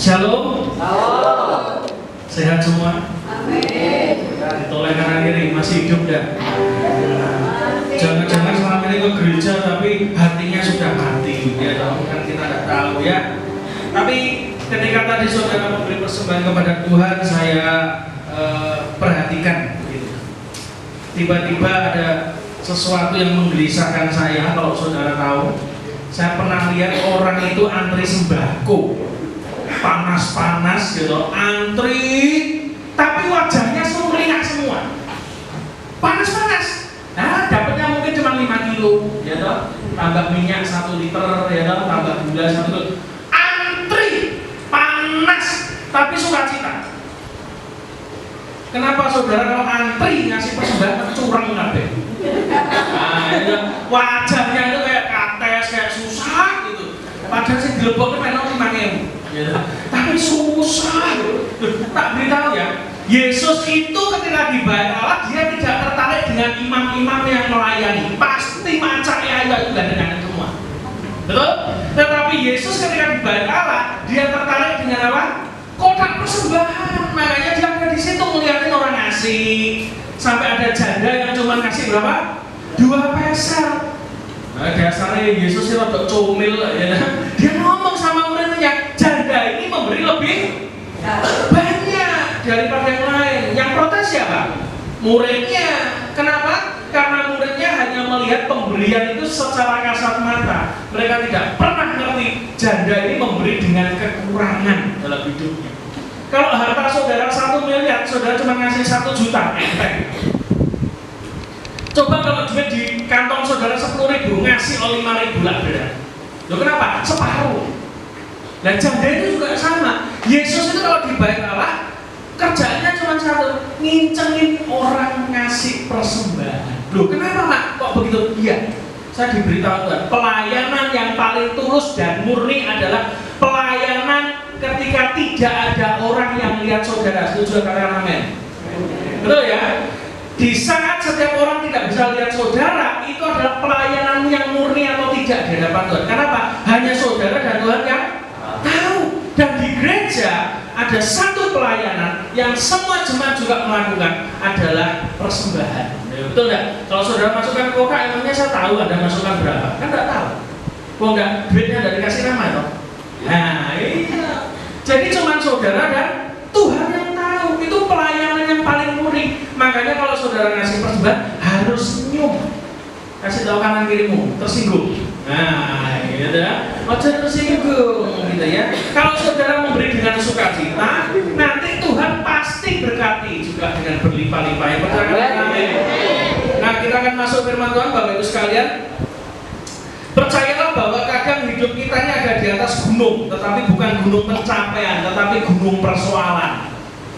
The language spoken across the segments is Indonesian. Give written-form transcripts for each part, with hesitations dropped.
Shalom. Shalom. Sehat semua? Amin. Ditoleh kanan kiri, masih hidup dah? Jangan-jangan selama ini ke gereja tapi hatinya sudah mati, ya dong, kan kita tidak tahu ya. Tapi ketika tadi saudara memberi persembahan kepada Tuhan, saya perhatikan gitu. Tiba-tiba ada sesuatu yang menggelisahkan saya. Kalau saudara tahu, saya pernah lihat orang itu antri sembako, panas-panas gitu, antri, tapi wajahnya sumringah semua, panas-panas. Nah, dapatnya mungkin cuma 5 kilo, ya toh, tambah minyak 1 liter, ya toh, tambah gula 1 kilo. Antri, panas, tapi sukacita. Kenapa saudara kalau antri ngasih persembahan curang kabeh? Nah, itu wajahnya itu kayak kates, kayak susah gitu. Padahal sih dileboknya memang 5.000. Ya, tapi susah. Tak beritahu ya, Yesus itu ketika di bait Allah dia tidak tertarik dengan imam-imam yang melayani. Pasti macak ya itu dengan semua. Betul? Tetapi Yesus ketika di bait Allah dia tertarik dengan apa? Kotak persembahan. Makanya dia ada di situ ngeliatin orang ngasih. Sampai ada janda yang cuma ngasih berapa? 2 peser. Nah, dasarnya Yesus itu rada comil ya. Dia ngomong sama muridnya, janda ini memberi lebih banyak daripada yang lain. Yang protes siapa? Muridnya. Kenapa? Karena muridnya hanya melihat pemberian itu secara kasat mata. Mereka tidak pernah ngerti janda ini memberi dengan kekurangan dalam hidupnya. Kalau harta saudara 1 miliar, saudara cuma ngasih 1 juta, enteng. Coba kalau duit di kantong saudara 10.000 ngasih 5.000 lah beda. Loh kenapa? Separuh. Nah janda itu juga sama. Yesus itu kalau di bait Allah kerjanya cuma satu, ngincengin orang ngasih persembahan. Loh kenapa Mak? Kok begitu? Iya, saya diberitahu Tuhan, pelayanan yang paling tulus dan murni adalah pelayanan ketika tidak ada orang yang lihat saudara. Setuju katakan amin? Betul ya? Di saat setiap orang tidak bisa lihat saudara, itu adalah pelayanan yang murni atau tidak di hadapan Tuhan. Kenapa? Hanya saudara dan Tuhan yang tahu. Dan di gereja ada satu pelayanan yang semua jemaat juga melakukan, adalah persembahan. Betul nggak? Kalau saudara masukkan kotak, emangnya saya tahu Anda masukkan berapa? Kan nggak tahu. Kok nggak duitnya dari kasih nama toh? Nah iya. Jadi cuma saudara dan Tuhan yang tahu. Itu pelayanan yang paling murni. Makanya kalau saudara ngasih persembahan harus senyum. Kasih tahu kanan kirimu, tersinggung. Nah, gitu ya. Ojo tersinggung, gitu ya. Kalau saudara memberi dengan sukacita, nanti Tuhan pasti berkati juga dengan berlimpah-limpah. Yang percaya. Nah, kita akan masuk firman Tuhan, Bapak Ibu sekalian. Percayalah bahwa kadang hidup kita ini ada di atas gunung, tetapi bukan gunung pencapaian, tetapi gunung persoalan.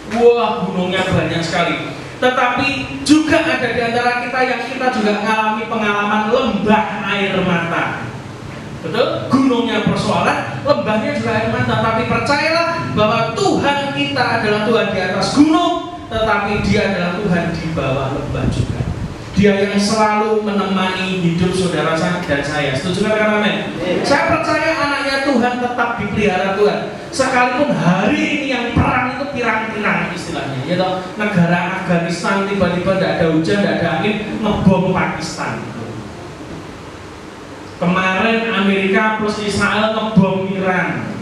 Wah, gunungnya banyak sekali. Tetapi juga ada di antara kita yang kita juga mengalami pengalaman lembah air mata. Betul? Gunungnya persoalan, lembahnya juga air mata. Tapi percayalah bahwa Tuhan kita adalah Tuhan di atas gunung, tetapi Dia adalah Tuhan di bawah lembah juga. Dia yang selalu menemani hidup saudara dan saya. Setuju kan amin? Saya percaya anaknya Tuhan tetap dipelihara Tuhan. Sekalipun hari ini yang perang itu pirang-pirang istilahnya, ya toh, negara Afghanistan tiba-tiba tidak ada hujan, tidak ada angin, ngebom Pakistan. Kemarin Amerika plus Israel ngebom Iran.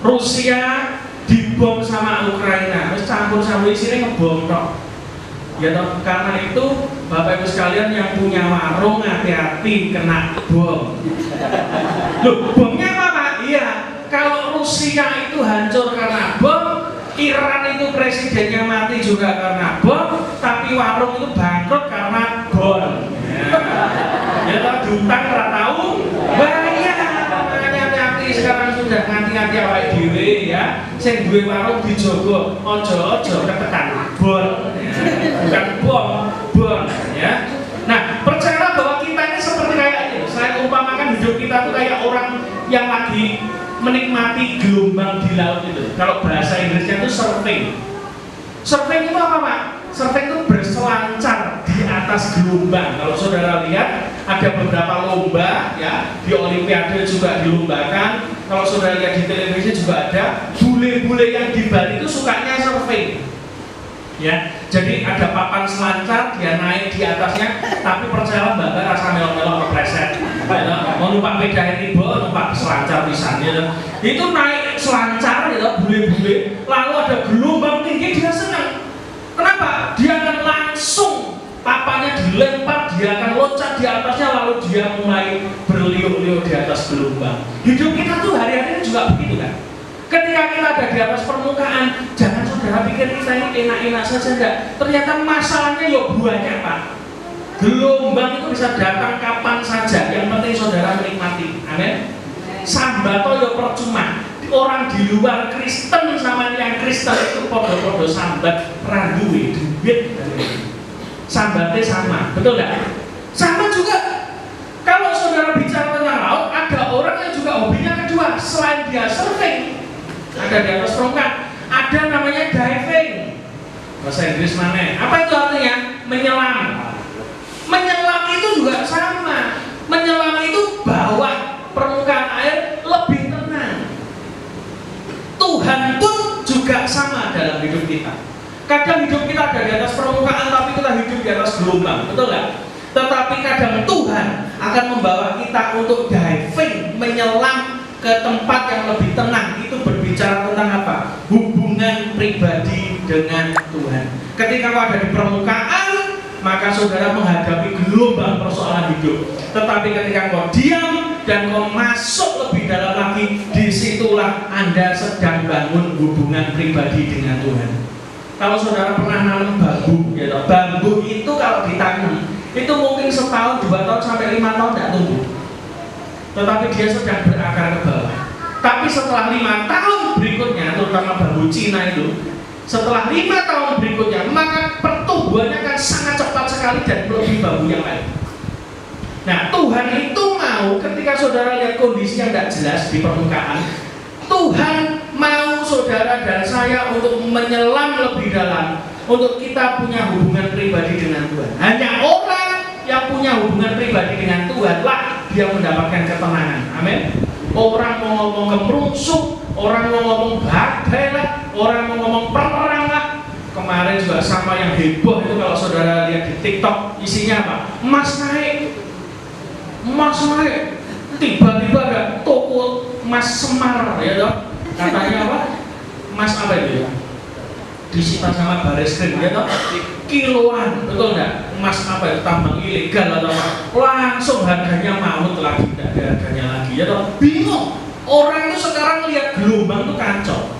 Rusia dibom sama Ukraina, terus campur-campur sini ngebom toh. Ya toh, karena itu Bapak Ibu sekalian yang punya warung hati-hati kena bom. Loh, bomnya apa Pak? Iya, kalau Rusia itu hancur karena bom, Iran itu presidennya mati juga karena bom, tapi warung itu bangkrut karena bom. Ya toh, diutang ora tahu banyak. Makanya hati-hati sekarang sudah nganti-nganti awake dhewe ya. Sing duwe warung dijogo, ojo-ojo ketekan bom. Bukan bom, ya. Nah, percayalah bahwa kita ini seperti kayak ini. Saya umpamakan hidup kita tuh kayak orang yang lagi menikmati gelombang di laut itu. Kalau bahasa Inggrisnya itu surfing. Surfing itu apa Pak? Surfing itu berselancar di atas gelombang. Kalau saudara lihat ada beberapa lomba ya, di Olimpiade juga dilombakan. Kalau saudara lihat di televisi juga ada bule-bule yang di Bali itu sukanya surfing. Ya, jadi ada papan selancar, dia naik di atasnya, tapi percayalah Mbak rasa melok-melok kepleset. Mau numpak beda ini, numpak selancar misalnya. Itu naik selancar, ya, bule-bule, lalu ada gelombang tinggi, dia senang. Kenapa? Dia akan langsung papannya dilempar, dia akan loncat di atasnya, lalu dia mulai berliuk-liuk di atas gelombang. Hidup kita tuh hari-hari ini juga begitu kan? Ketika kita ada di atas permukaan, jangan saudara pikir kita ini enak-enak saja, enggak. Ternyata masalahnya ya banyak, Pak. Gelombang itu bisa datang kapan saja, yang penting saudara menikmati. Amin. Sambato ya percuma. Orang di luar Kristen sama yang Kristen itu podo-podo sambat randuwe duit. Sambatnya sama, betul nggak? Sama juga. Kalau saudara bicara tentang laut, ada orang yang juga hobinya kedua, selain dia surfing, ada di atas permukaan, ada namanya diving. Bahasa Inggris mana? Apa itu artinya? Menyelam. Menyelam itu juga sama. Menyelam itu bawah permukaan air lebih tenang. Tuhan pun juga sama dalam hidup kita. Kadang hidup kita ada di atas permukaan, tapi kita hidup di atas gelombang, betul nggak? Tetapi kadang Tuhan akan membawa kita untuk diving, menyelam ke tempat yang lebih tenang. Itu berbicara tentang apa? Hubungan pribadi dengan Tuhan. Ketika kau ada di permukaan, maka saudara menghadapi gelombang persoalan hidup. Tetapi ketika kau diam dan kau masuk lebih dalam lagi, disitulah Anda sedang bangun hubungan pribadi dengan Tuhan. Kalau saudara pernah nanam bambu, ya, bambu itu kalau ditanam itu mungkin setahun, 2 tahun sampai 5 tahun tidak tumbuh. Tetapi dia sedang berakar ke bawah. Tapi setelah 5 tahun berikutnya, terutama bambu Cina itu, setelah 5 tahun berikutnya, maka pertumbuhannya akan sangat cepat sekali dan melebihi bambu yang lain. Nah, Tuhan itu mau ketika saudara lihat kondisi yang tidak jelas di permukaan, Tuhan mau saudara dan saya untuk menyelam lebih dalam, untuk kita punya hubungan pribadi dengan Tuhan. Hanya orang yang punya hubungan pribadi dengan Tuhan lah dia mendapatkan ketenangan. Amin. Orang mau ngomong kemerungsuk, orang mau ngomong badai lah, orang mau ngomong perang lah. Kemarin juga sama yang heboh itu, kalau saudara lihat di TikTok, isinya apa? Emas naik, tiba-tiba ada toko emas Semar, ya toh? Katanya apa? Emas apa itu ya? Disita sama baris krim, ya toh? Kiloan, betul nggak? Emas apa itu? Tambang ilegal atau apa? Langsung harganya maut lagi, tidak ada harganya lagi, ya toh? Bingung. Orang itu sekarang lihat gelombang itu kacau.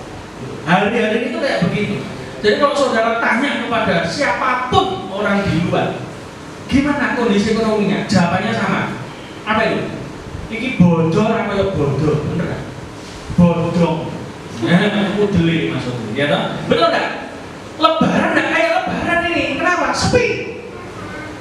Hari-hari itu kayak begitu. Jadi kalau saudara tanya kepada siapapun orang di luar, gimana kondisi ekonominya? Jawabannya sama. Apa itu? Iki bodor apa ya bodoh? Bener kan? Bodong. Udeli maksudnya, ya toh? Betul nggak? Lebaran nggak kayak lebaran ini. Kenapa? Sepi.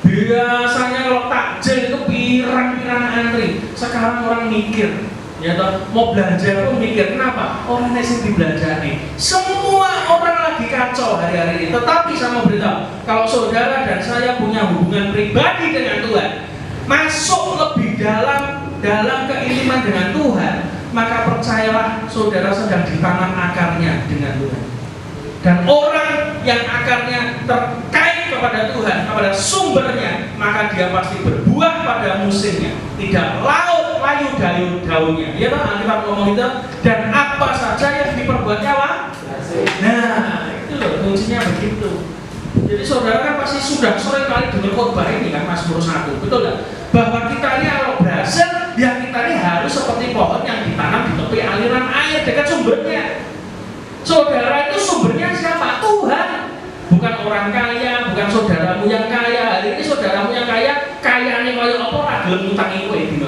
Biasanya kalau takjil itu pirang-pirang antri. Sekarang orang mikir, ya toh, mau belanja pun mikir. Kenapa? Orang nasi dibelanjani. Semua orang lagi kacau hari-hari ini. Tetapi sama beritahu, kalau saudara dan saya punya hubungan pribadi dengan Tuhan, masuk lebih dalam keiliman dengan Tuhan, maka percayalah saudara sedang ditanam akarnya dengan Tuhan. Dan orang yang akarnya terkait kepada Tuhan, kepada sumbernya, maka dia pasti berbuah pada musimnya, tidak layu daunnya. Ya kan Alkitab ngomong itu. Dan apa saja yang diperbuatnya, Pak? Nah, itu loh kuncinya begitu. Jadi saudara kan pasti sudah sering kali dengar khotbah ini kan, Mazmur 1, betul nggak? Bahwa kita ini kalau berhasil, ya kita ini harus seperti pohon yang ditanam di tepi aliran air dekat sumbernya. Saudara itu sumbernya siapa? Tuhan. Bukan orang kaya, bukan saudaramu yang kaya. Hari ini saudaramu yang kaya, kayane kaya apa ora gelem ngutangi kowe dino.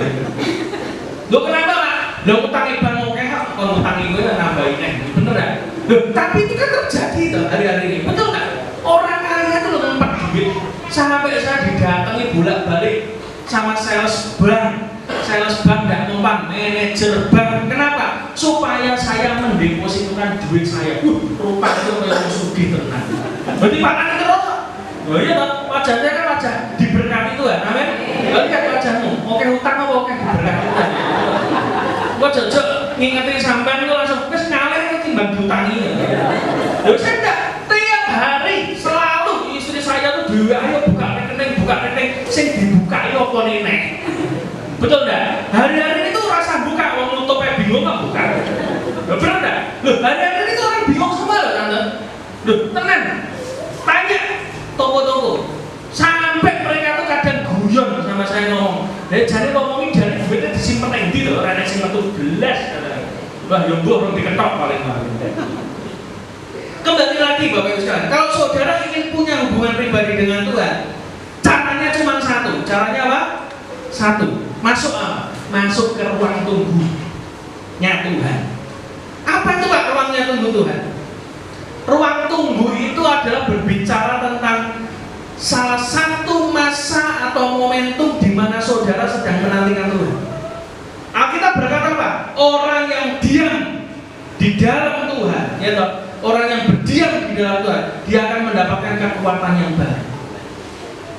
Lho kenapa, Pak? Lho ngutangi bang oke kok kon ngutangi kowe nambahin neh. Bener enggak? Loh, tapi itu kan terjadi tuh hari-hari ini. Betul enggak? Orang kaya itu loh ngumpet duit. Sampai saya didatangi bolak-balik sama sales bank nggak numpang, manajer bank. Kenapa? Supaya saya mendepositkan duit saya. Rupanya itu kayak sugih tenang. Berarti Pak kan terus Oh iya toh, wajahnya kan wajah diberkati Tuhan, amin. Lalu lihat wajahmu, oke hutang apa oke diberkati Tuhan. Gua jojok ngingetin sampean itu langsung wis ngalih timbang diutangi. Ya saya enggak, tiap hari selalu istri saya tuh dewe ayo buka rekening sing dibuka yo apa nene. Betul enggak? Hari-hari itu rasa buka wong nutupe bingung kok buka. Loh bener enggak? Loh hari-hari itu orang bingung semua loh tante. Loh tenan. Tanya toko-toko sampai mereka tuh kadang guyon sama saya ngomong. Jadi ngomongin dari duitnya disimpen nang ndi lho, ora nek sing metu belas. Wah yo mbok rong diketok paling. Kembali lagi Bapak Ibu sekalian, kalau saudara ingin punya hubungan pribadi dengan Tuhan, caranya cuma satu. Caranya apa? Satu. Masuk apa? Masuk ke ruang tunggu-nya Tuhan. Apa itu Pak ruangnya tunggu Tuhan? Ruang tunggu itu adalah berbicara tentang salah satu masa atau momentum di mana saudara sedang menantikan Tuhan. Alkitab berkata apa? Orang yang diam di dalam Tuhan, ya toh? Orang yang berdiam di dalam Tuhan, dia akan mendapatkan kekuatan yang baru.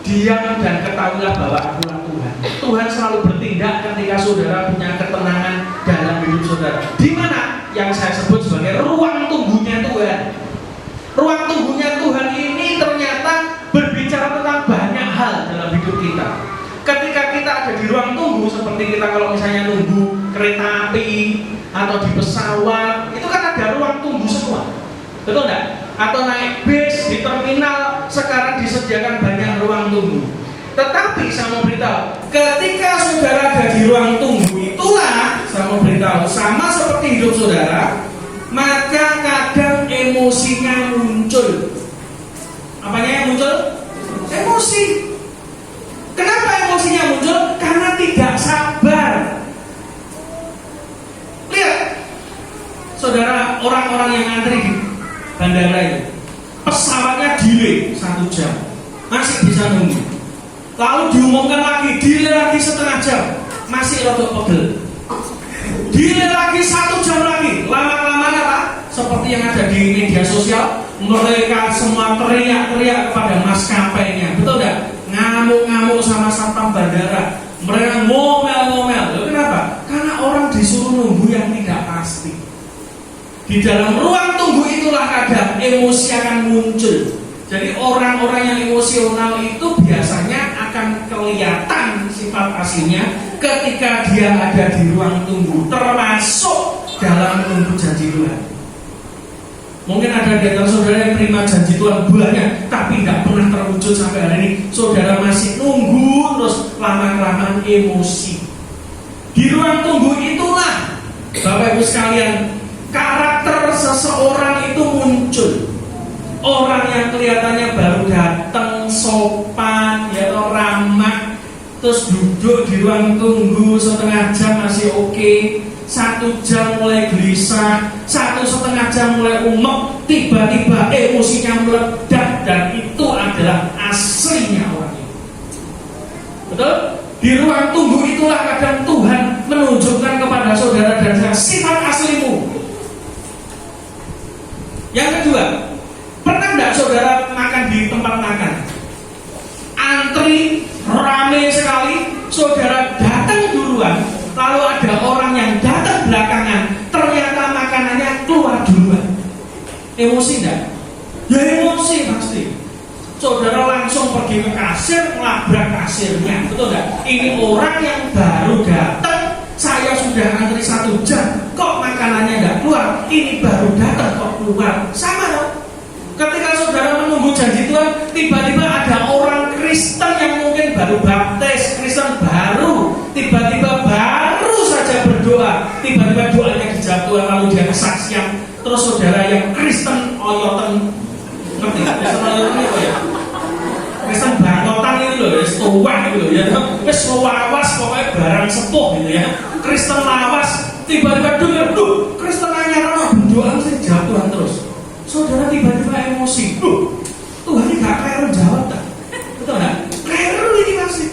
Diam dan ketahuilah bahwa akulah Tuhan. Tuhan selalu bertindak ketika saudara punya ketenangan dalam hidup saudara. Di mana yang saya sebut sebagai ruang tunggunya Tuhan. Ruang tunggunya Tuhan ini ternyata berbicara tentang banyak hal dalam hidup kita. Ketika kita ada di ruang tunggu, seperti kita kalau misalnya nunggu kereta api atau di pesawat, itu kan ada ruang tunggu semua. Betul enggak? Atau naik bis di terminal, sekarang disediakan banyak ruang tunggu. Tetapi saya mau beritahu, ketika saudara ada di ruang tunggu itulah, saya mau beritahu, sama seperti hidup saudara, maka kadang emosinya muncul. Apanya yang muncul? Emosi. Kenapa emosinya muncul? Karena tidak sabar. Lihat, saudara, orang-orang yang antri di bandara itu, pesawatnya delay 1 jam, masih bisa nunggu. Lalu diumumkan lagi, delay lagi setengah jam, masih rada pegel. Delay lagi 1 jam lagi, lama-kelamaan apa? Seperti yang ada di media sosial, mereka semua teriak-teriak kepada maskapainya, betul enggak? Ngamuk-ngamuk sama satpam bandara, mereka ngomel-ngomel. Loh, kenapa? Karena orang disuruh nunggu yang tidak pasti. Di dalam ruang tunggu itulah kadang emosi akan muncul. Jadi orang-orang yang emosional itu biasanya akan kelihatan sifat aslinya ketika dia ada di ruang tunggu, termasuk dalam menunggu janji Tuhan. Mungkin ada di antara saudara yang terima janji Tuhan banyak, tapi tidak pernah terwujud sampai hari ini. Saudara masih nunggu terus, lama-kelamaan emosi. Di ruang tunggu itulah, Bapak Ibu sekalian, karakter seseorang itu muncul. Orang yang kelihatannya baru datang, sopan, ya ramah, terus duduk di ruang tunggu setengah jam masih oke, 1 jam mulai gelisah, 1,5 jam mulai umek, tiba-tiba emosinya meledak, dan itu adalah aslinya orang itu. Betul? Di ruang tunggu itulah kadang Tuhan menunjukkan kepada saudara dan saya sifat aslimu. Yang kedua, pernah enggak saudara makan di tempat makan? Antri rame sekali, saudara datang duluan, lalu ada orang yang datang belakangan, ternyata makanannya keluar duluan. Emosi enggak? Ya emosi pasti. Saudara langsung pergi ke kasir, melabrak kasirnya, betul enggak? Ini orang yang baru datang, saya sudah antri 1 jam, kok makanannya enggak keluar? Ini baru datang kok keluar. Sama dong. Ketika saudara menunggu janji Tuhan, tiba-tiba ada orang Kristen yang mungkin baru baptis, Kristen baru, tiba-tiba baru saja berdoa, tiba-tiba doanya dijawab Tuhan, lalu dia kesaksian. Terus saudara yang Kristen oyoten, ngerti? Kristen oyoten itu ya? Kristen bangkotan itu loh, ya, setuah gitu loh ya. Wes lawas pokoknya barang sepuh gitu ya. Kristen lawas, tiba-tiba dengar, Kristen nanya berdoa mesti jawab Tuhan terus. Saudara tiba-tiba emosi, Tuhan ini gak keliru jawab tak? Betul gak? Keliru ini masih.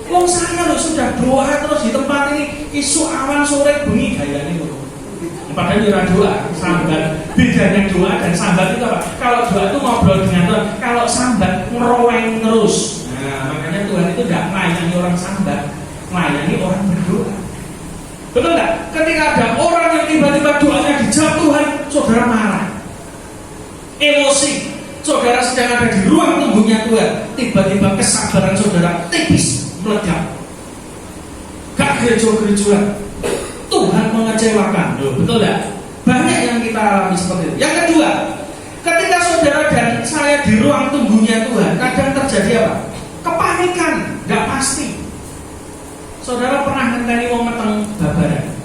Wong saya loh sudah doa terus di tempat ini, isu awan sore bengi gaya ini loh. padahal nyurah doa, sambat. Bedanya doa dan sambat itu apa? Kalau doa itu ngobrol dengan Tuhan, kalau sambat ngeroweng terus. Nah, makanya Tuhan itu tidak melayani orang sambat, melayani orang berdoa. Betul nggak? Ketika ada orang yang tiba-tiba doanya dijawab Tuhan, saudara marah, emosi. Saudara sedang ada di ruang tunggunya Tuhan, tiba-tiba kesabaran saudara tipis meledak. Gak gereja-gerejuan, Tuhan mengecewakan. Loh, betul nggak? Banyak yang kita alami seperti itu. Yang kedua, ketika saudara dan saya di ruang tunggunya Tuhan, kadang terjadi apa? Kepanikan, nggak pasti. Saudara pernah ngenteni wong meteng babaran?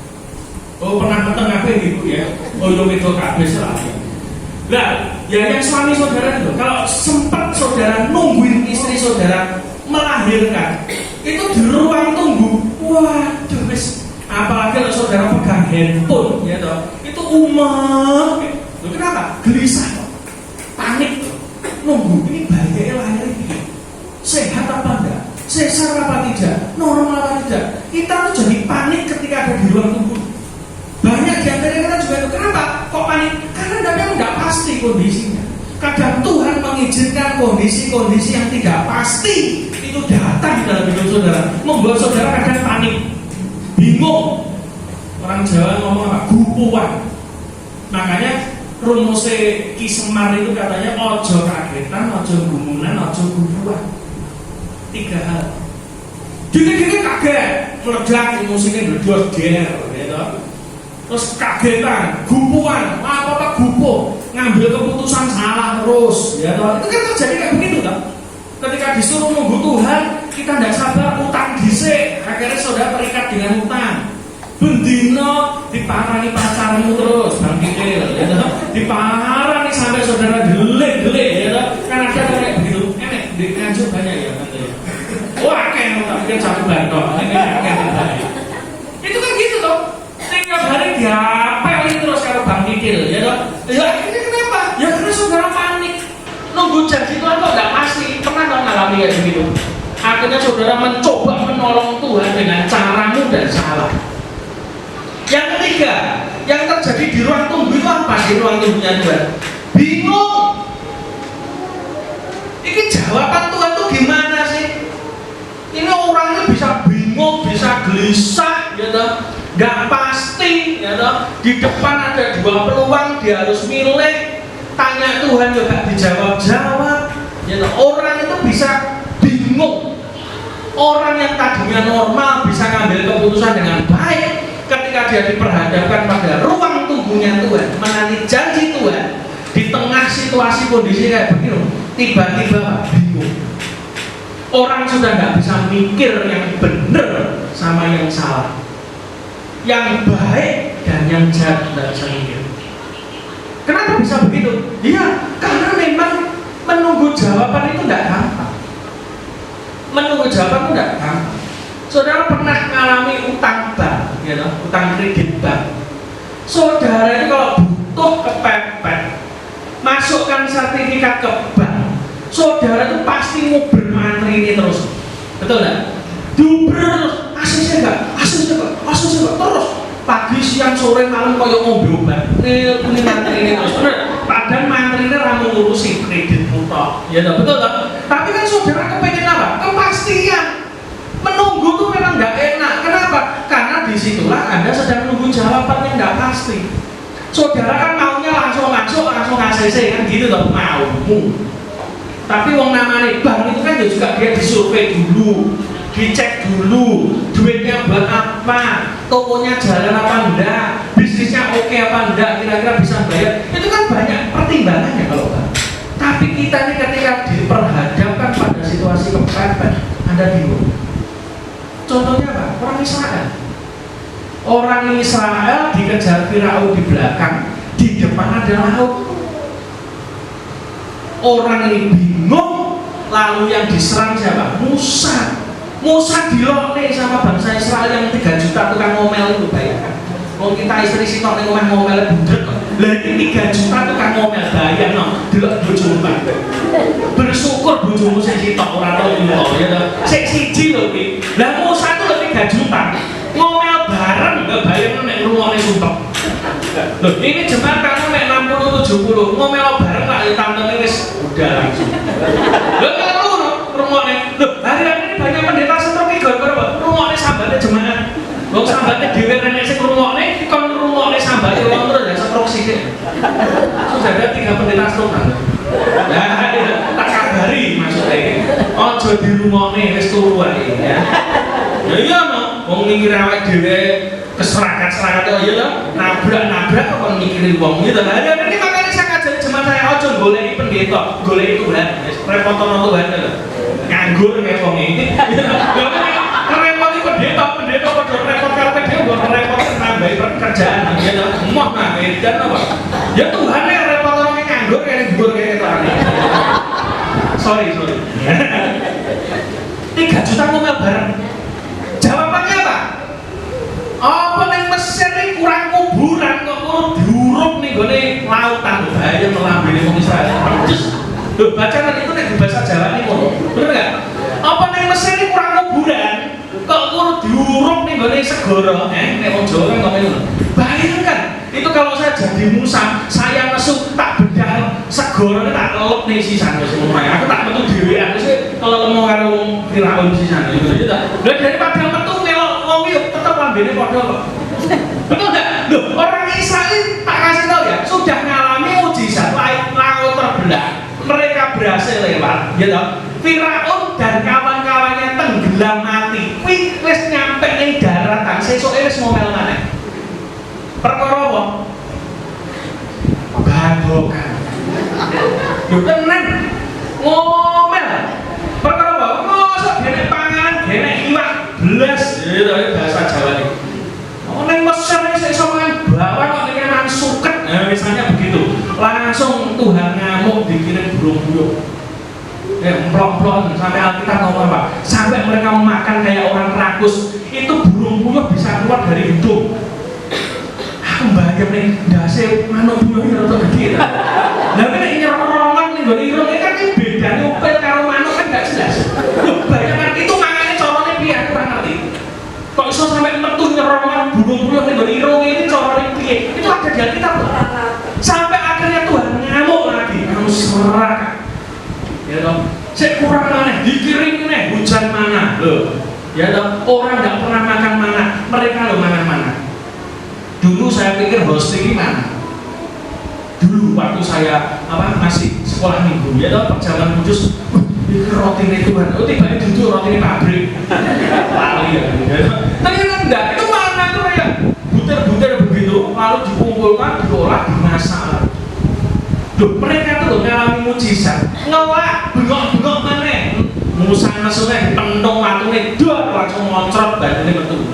Oh, pernah meteng apa ibu ya? Oh, yo itu kabeh selalu. Nah, ya yang suami saudara itu, kalau sempat saudara nungguin istri saudara melahirkan, itu di ruang tunggu, waduh wis, apalagi kalau saudara pegang handphone, ya toh, itu umat. Loh, kenapa? Gelisah, panik, nunggu ini bayinya lahir ini, sehat apa enggak? Sesar apa tidak? Normal apa tidak? Kita tuh jadi panik ketika ada di ruang tunggu. Banyak di antara kita juga itu. Kenapa? Kok panik? Karena tidak pasti kondisinya. Kadang Tuhan mengizinkan kondisi-kondisi yang tidak pasti itu datang dalam hidup saudara, membuat saudara kadang panik, bingung. Orang Jawa ngomong apa? Gupuan. Makanya rumusnya Ki Semar itu katanya ojo kagetan, ojo gumunan, ojo gupuan. 3 hal. Dikit-dikit kaget, meledak musiknya berdua der, gitu. Terus kagetan, gupuan, apa gupuh, ngambil keputusan salah terus, ya toh. Itu kan terjadi kayak begitu kan? Ketika disuruh nunggu Tuhan, kita tidak sabar, utang dhisik, akhirnya saudara terikat dengan utang. Bendino diparani pacarmu terus, Bang Kikil, ya toh. Diparani sampai saudara delik-delik, ya toh. Kan ada kayak begitu, enak, di Nganjuk banyak ya, katanya. Wah, kayak tak pikir satu bantok, itu kan gitu toh. Setiap hari diapel terus kalau Bang Kikil, ya toh. Ya ini kenapa? Ya karena saudara panik. Nunggu janji Tuhan kok nggak pasti. Pernah dong ngalami kayak begitu. Akhirnya saudara mencoba menolong Tuhan dengan caramu dan salah. Yang ketiga, yang terjadi di ruang tunggu itu apa? Di ruang tunggunya Tuhan, bingung. Ini jawaban Tuhan tuh gimana sih? Ini orangnya bisa bingung, bisa gelisah, gitu, nggak pasti, gitu. Di depan ada 2 peluang, dia harus milih. Tanya Tuhan juga dijawab-jawab, gitu. Orang itu bisa bingung. Orang yang tadinya normal bisa ngambil keputusan dengan baik. Ketika dia diperhadapkan pada ruang tunggunya Tuhan, menanti janji Tuhan, di tengah situasi kondisi kayak begini, tiba-tiba bingung. Orang sudah nggak bisa mikir yang benar sama yang salah, yang baik dan yang jahat, nggak bisa mikir. Kenapa bisa begitu? Iya, karena memang menunggu jawaban itu nggak gampang. Menunggu jawaban itu nggak gampang. Saudara pernah mengalami utang bank, ya, utang kredit bank. Saudara itu kalau butuh kepepet, masukkan sertifikat ke bank, saudara itu pasti mau bermantri ini terus, betul nggak? Duber, asesnya nggak, terus pagi, siang, sore, malam kayak mobil obat. Ini mantri ini terus, padahal mantri ini ramu ngurusi kredit mutok, ya betul nggak? Tapi kan saudara kepengen apa? Kepastian. Menunggu tuh memang nggak enak. Kenapa? Karena disitulah Anda sedang menunggu jawaban yang nggak pasti. Saudara kan maunya langsung masuk, langsung ACC kan gitu loh, maumu. Tapi wong namanya bank itu kan juga dia disurvei dulu, dicek dulu, duitnya buat apa, tokonya jalan apa enggak, bisnisnya oke apa enggak, kira-kira bisa bayar. Itu kan banyak pertimbangannya kalau bank. Tapi kita ini ketika diperhadapkan pada situasi kepepet, Anda bingung. Contohnya apa? Orang Israel. Orang Israel dikejar Firaun di belakang, di depan ada laut. Orang ini bingung, lalu yang diserang siapa? Musa. Musa dilokne sama bangsa Israel yang 3 juta tukang ngomel itu, bayangkan. Mau kita istri sitok ning omah ngomel budrek. Lah ini 3 juta tukang ngomel, bayangno, delok bojomu. Bersyukur bojomu sing sitok ora tau yo ya to. Sing siji lho iki. Lah Musa itu lebih 3 juta. Ngomel bareng enggak bayangno nek ngrungokne sumpek. Loh, ini jemaat kamu mek 60 70 ngomel bareng lah ya tantene wis udah langsung. Lho kalau rumone. Loh, hari-hari ini banyak pendeta stroke gara-gara rumone sambate jemaat. Wong sambate dhewe nenek sing rumone kon rumone sambate wong terus ya stroke sithik. Sudah ada 3 pendeta stroke. Nah, tak kabari maksudnya iki. Aja dirumone wis turu wae ya. Ya iya no, wong mikir awake dhewe keserakat-serakat ya lho, nabrak-nabrak kok mikirin wong gitu. Nah, ini makanya saya ngajari jemaat saya ojo goleki pendeta, goleki Tuhan. Repotono Tuhan lho. Nganggur kayak wong iki. Repoti pendeta padha repot karepe dhewe mbok repot nambahi pekerjaan ya lho. Moh nah edan apa? Ya Tuhan yang repotono nganggur kayak nganggur kayak ketane. Sorry. 3 juta ngomel bareng. Jawabannya apa? Apa ning Mesir iki kurang kuburan kok ngono diurup ning gone lautan bahaya melambene wong Israel. Terus lho bacaan itu nek bahasa Jawa niku ngono. Bener enggak? Apa ning Mesir iki kurang kuburan kok ngono diurup ning gone segara. Nek wong Jawa kan ngomong ngono. Bayangkan itu kalau saya jadi Musa, saya mesuk tak bedah segara tak lelep ning sisan wis ngono. Aku tak metu dhewean wis kelelemo karo Firaun sisan gitu ta. Lha daripada metu melok wong iki tetep lambene padha kok. Betul enggak? Loh, orang Israel tak kasih tahu ya, sudah ngalami mujizat laut terbelah. Mereka berhasil lewat, ya toh. Firaun dan kawan-kawannya tenggelam mati. Kuwi wis nyampe ning daratan, sesuke wis ngomel maneh. Perkara apa? Babokan. Lho tenan ngomel. Perkara apa? Mosok dene panganan, dene iwak belas, itu bahasa Jawa iki. Neng Mesir ini saya somangan bawang kok ini memang suket, nah, misalnya begitu. Langsung Tuhan ngamuk dikirim burung puyuh. Emplok-emplok sampai Alkitab ngomong apa? Sampai mereka makan kayak orang rakus, itu burung puyuh bisa keluar dari hidung. Aku bayang nih, dasi manuk puyuhnya rata gede. Tapi ini nyerongan nih, ini kan ini beda, nyupil karo manuk kan gak jelas. Bayangkan itu makannya corongnya piye, aku gak ngerti. Kok iso sampai metu nyerongan burung-burung ning irung ini corone piye? Itu ada di Alkitab loh. Sampai akhirnya Tuhan ngamuk lagi, kamu serak. Ya toh, sik kurang maneh dikirim nih hujan mana loh. Ya toh, orang enggak pernah makan mana, mereka loh makan mana. Dulu saya pikir host ini mana? Dulu waktu saya masih sekolah minggu, ya toh perjalanan khusus. Ini roti ini Tuhan, oh tiba-tiba duduk roti ini pabrik. Lali ya. Ternyata enggak, itu mana tuh kayak butir-butir begitu, lalu dikumpulkan, diolah, dimasak. Loh, mereka tuh ngalami mujizat, ngelak, bengok-bengok mana? Musa nasuhnya pentung watune, dua langsung ngoncrot badannya betul.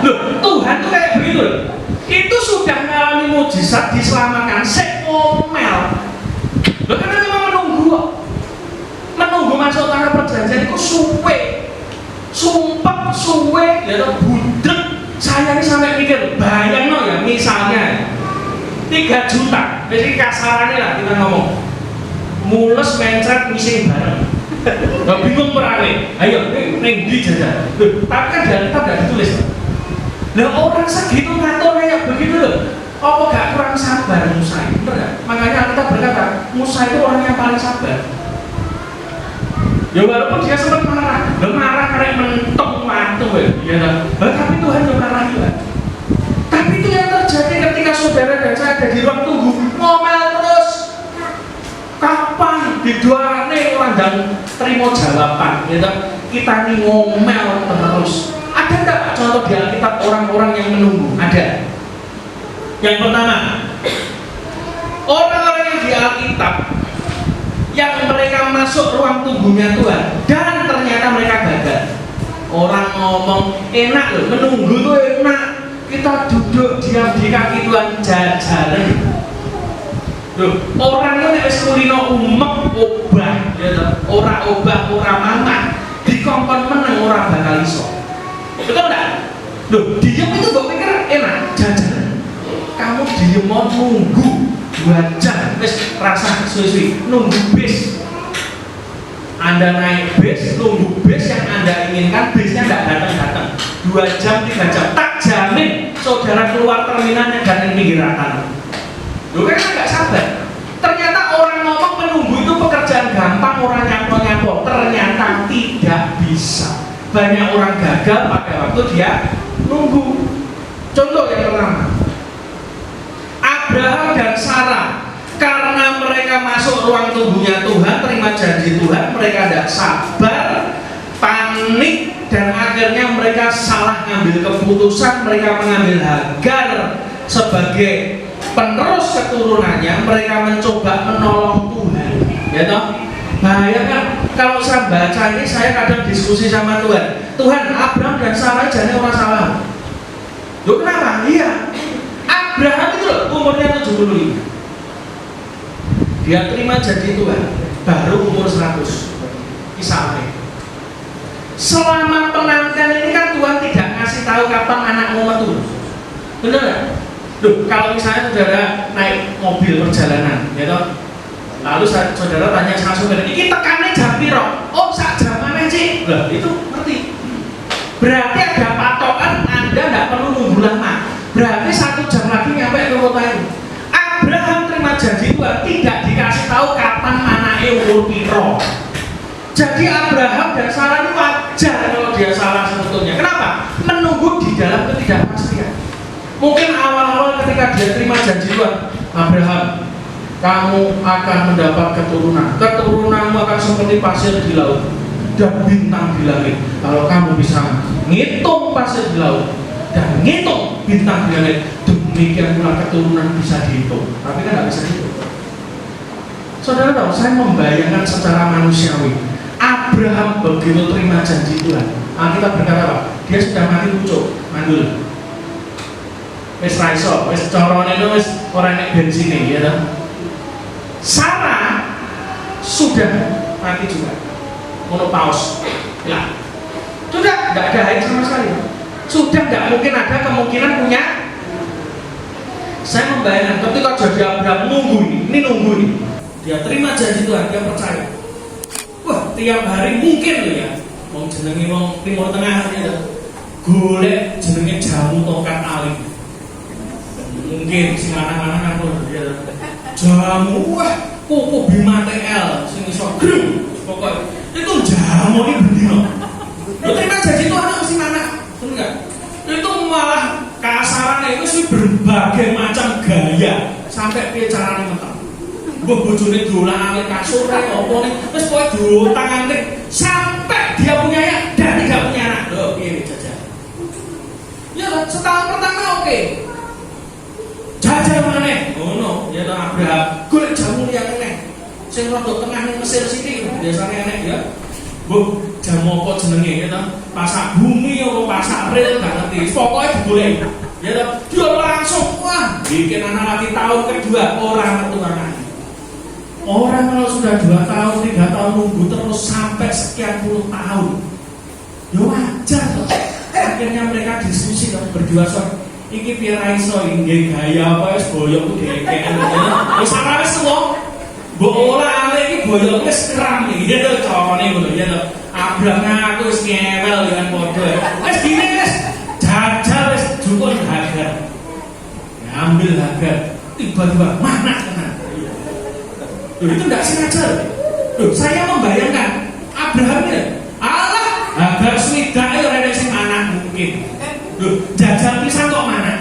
Loh, Tuhan tuh kayak begitu. Itu sudah ngalami mujizat, diselamatkan, ngomel. Loh, karena memang menunggu masuk tanah perjanjian itu sumpah suwe, ya toh budek. Saya ini sampai mikir, bayang no ya, misalnya 3 juta, jadi kasarannya lah kita ngomong, mules mencret mising bareng, nggak bingung perane, ayo neng di jajan. Tapi kan di Alkitab nggak ditulis. Lah orang segitu ngatur kayak begitu loh, apa gak kurang sabar Musa? Bener gak? Makanya Alkitab berkata, Musa itu orang yang paling sabar. Ya walaupun dia sempat marah karena mentok waktu ya, tapi Tuhan yang marah juga. Tapi itu yang terjadi ketika saudara dan saya ada di ruang tunggu ngomel terus. Kapan didoane orang dan terima jawaban? Ya, kita ini ngomel terus. Ada enggak contoh di Alkitab orang-orang yang menunggu? Ada. Yang pertama, orang-orang yang di Alkitab yang mereka masuk ruang tunggunya Tuhan dan ternyata mereka gagal. Orang ngomong enak loh, menunggu tuh enak, kita duduk diam di kaki Tuhan jajaran. Loh, orang itu wis kulino umek obah, ya ora obah ora mangan, dikongkon meneng ora bakal iso. Betul enggak? Loh, diam itu kok pikir enak jajaran. Kamu diem mau nunggu 2 jam, wis rasa suwi-suwi nunggu bis. Anda naik bis, nunggu bis yang Anda inginkan, bisnya nggak datang-datang. 2 jam, 3 jam, tak jamin saudara keluar terminalnya dan menggirakan. Loh kan nggak sabar. Ternyata orang ngomong menunggu itu pekerjaan gampang, orang nyampol-nyampol. Ternyata tidak bisa. Banyak orang gagal pada waktu dia nunggu. Contoh yang pertama, Abraham dan Sarah, karena mereka masuk ruang tunggunya Tuhan, terima janji Tuhan, mereka tidak sabar, panik, dan akhirnya mereka salah ngambil keputusan. Mereka mengambil Hagar sebagai penerus keturunannya. Mereka mencoba menolong Tuhan, ya toh? Bahaya kan? Kalau saya baca ini, saya kadang diskusi sama Tuhan. Tuhan, Abraham dan Sarah jadi orang salah. Loh kenapa? Iya, Abraham itu loh, umurnya 75. Dia terima janji Tuhan baru umur 100. Ismail. Selama penantian ini kan Tuhan tidak ngasih tahu kapan anakmu metu. Benar nggak? Loh, kalau misalnya saudara naik mobil perjalanan, ya toh, lalu saudara tanya sama saudara, ini tekannya jam piro? Oh, sak jam mana sih? Lah, itu ngerti. Berarti ada patokan, Anda tidak perlu nunggu lama. Berarti 1 jam lagi nyampe ke kota itu. Abraham terima janji Tuhan, tidak dikasih tahu kapan anaknya umur piro. Jadi Abraham dan Sarah ini wajar kalau dia salah sebetulnya. Kenapa? Menunggu di dalam ketidakpastian. Mungkin awal-awal ketika dia terima janji Tuhan, Abraham, kamu akan mendapat keturunan. Keturunanmu akan seperti pasir di laut dan bintang di langit. Kalau kamu bisa ngitung pasir di laut dan ngitung bintang di langit, demikian pula keturunan bisa dihitung. Tapi kan tidak bisa dihitung. Saudara tahu, saya membayangkan secara manusiawi. Abraham begitu terima janji Tuhan, Alkitab berkata apa? Dia sudah mati pucuk, mandul. Wis raiso, wis corone itu wis ora nek bensin ya toh. Sarah sudah mati juga. Menopause. Ya. Sudah enggak ada haid sama sekali. Sudah enggak mungkin ada kemungkinan punya. Saya membayangkan ketika jadi Abraham nunggu ini nunggu ini. Dia terima janji Tuhan, dia percaya. Wah, tiap hari mungkin loh ya. Wong jenenge wong Timur Tengah ya. Golek jenenge jamu tongkat alit. Mungkin sing lanang-lanang aku ya. Jamu wah, kuku Bima TL sing iso grung. Pokok itu jamu iki bendino. Lho terima janji Tuhan mesti mana? Bener enggak? Itu malah kasarannya itu sih berbagai macam gaya sampai piye carane meteng. Mbok bojone dolan kasur rek opo nih wis kowe diutangane sampai dia punya anak dan tidak punya anak. Lho piye jajal. Ya setahun pertama oke. Jajal maneh. Ngono, ya ta Abraham. Golek jamu yang eneh. Sing rada tengah ning Mesir sithik biasane enek ya. Mbok jamu apa jenenge ya ta? Pasak bumi apa pasak ril gak ngerti. Pokoke digoleki. Ya ta, dia langsung wah, bikin anak lagi tahun kedua orang metu anaknya. Orang kalau sudah 2 tahun, 3 tahun nunggu terus sampai sekian puluh tahun, ya wajar loh. Akhirnya mereka diskusi loh, berdua soal iki piye ra iso nggih gaya apa wis boyok dheken. Wis ora wis tuwa. Mbok ora ale iki boyok wis kram iki to carane ngono ya to. Abraham aku wis ngewel dengan padha. Wis dine wis jajal wis jukun Hagar. Ambil Hagar, tiba-tiba mana tenan. Loh, itu tidak sengaja. Loh, saya membayangkan Abraham ini, Allah, Hagar swidak ya ora sing anak mungkin. Loh, jajal pisan kok mana?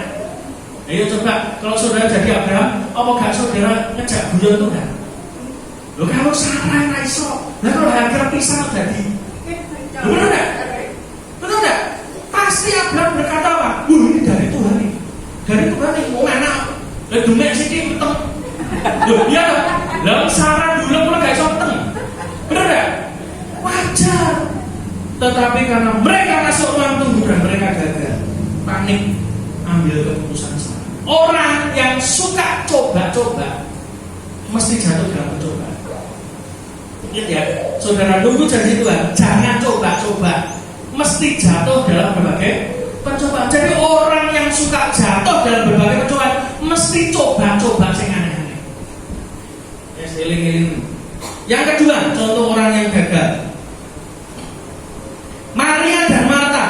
Ayo coba kalau saudara jadi Abraham, apa gak saudara ngejak guyon Tuhan? Loh, kalau Sarah ra iso, lah kalau Hagar pisan jadi. Loh, benar enggak? Benar enggak? Pasti Abraham berkata apa? Ini dari Tuhan nih. Dari Tuhan nih mau anak. Lah dumek sithik meteng. Loh, iya toh? Lah Sarah dulu mulai gak iso meteng. Bener gak? Wajar. Tetapi karena mereka masuk ruang tunggu dan mereka gagal, panik, ambil keputusan salah. Orang yang suka coba-coba mesti jatuh dalam percobaan. Ingat ya, saudara nunggu janji Tuhan, jangan coba-coba, mesti jatuh dalam berbagai percobaan. Jadi orang yang suka jatuh dalam berbagai percobaan mesti coba-coba sing aneh-aneh. Eling-eling. Yang kedua, contoh orang yang gagal. Maria dan Marta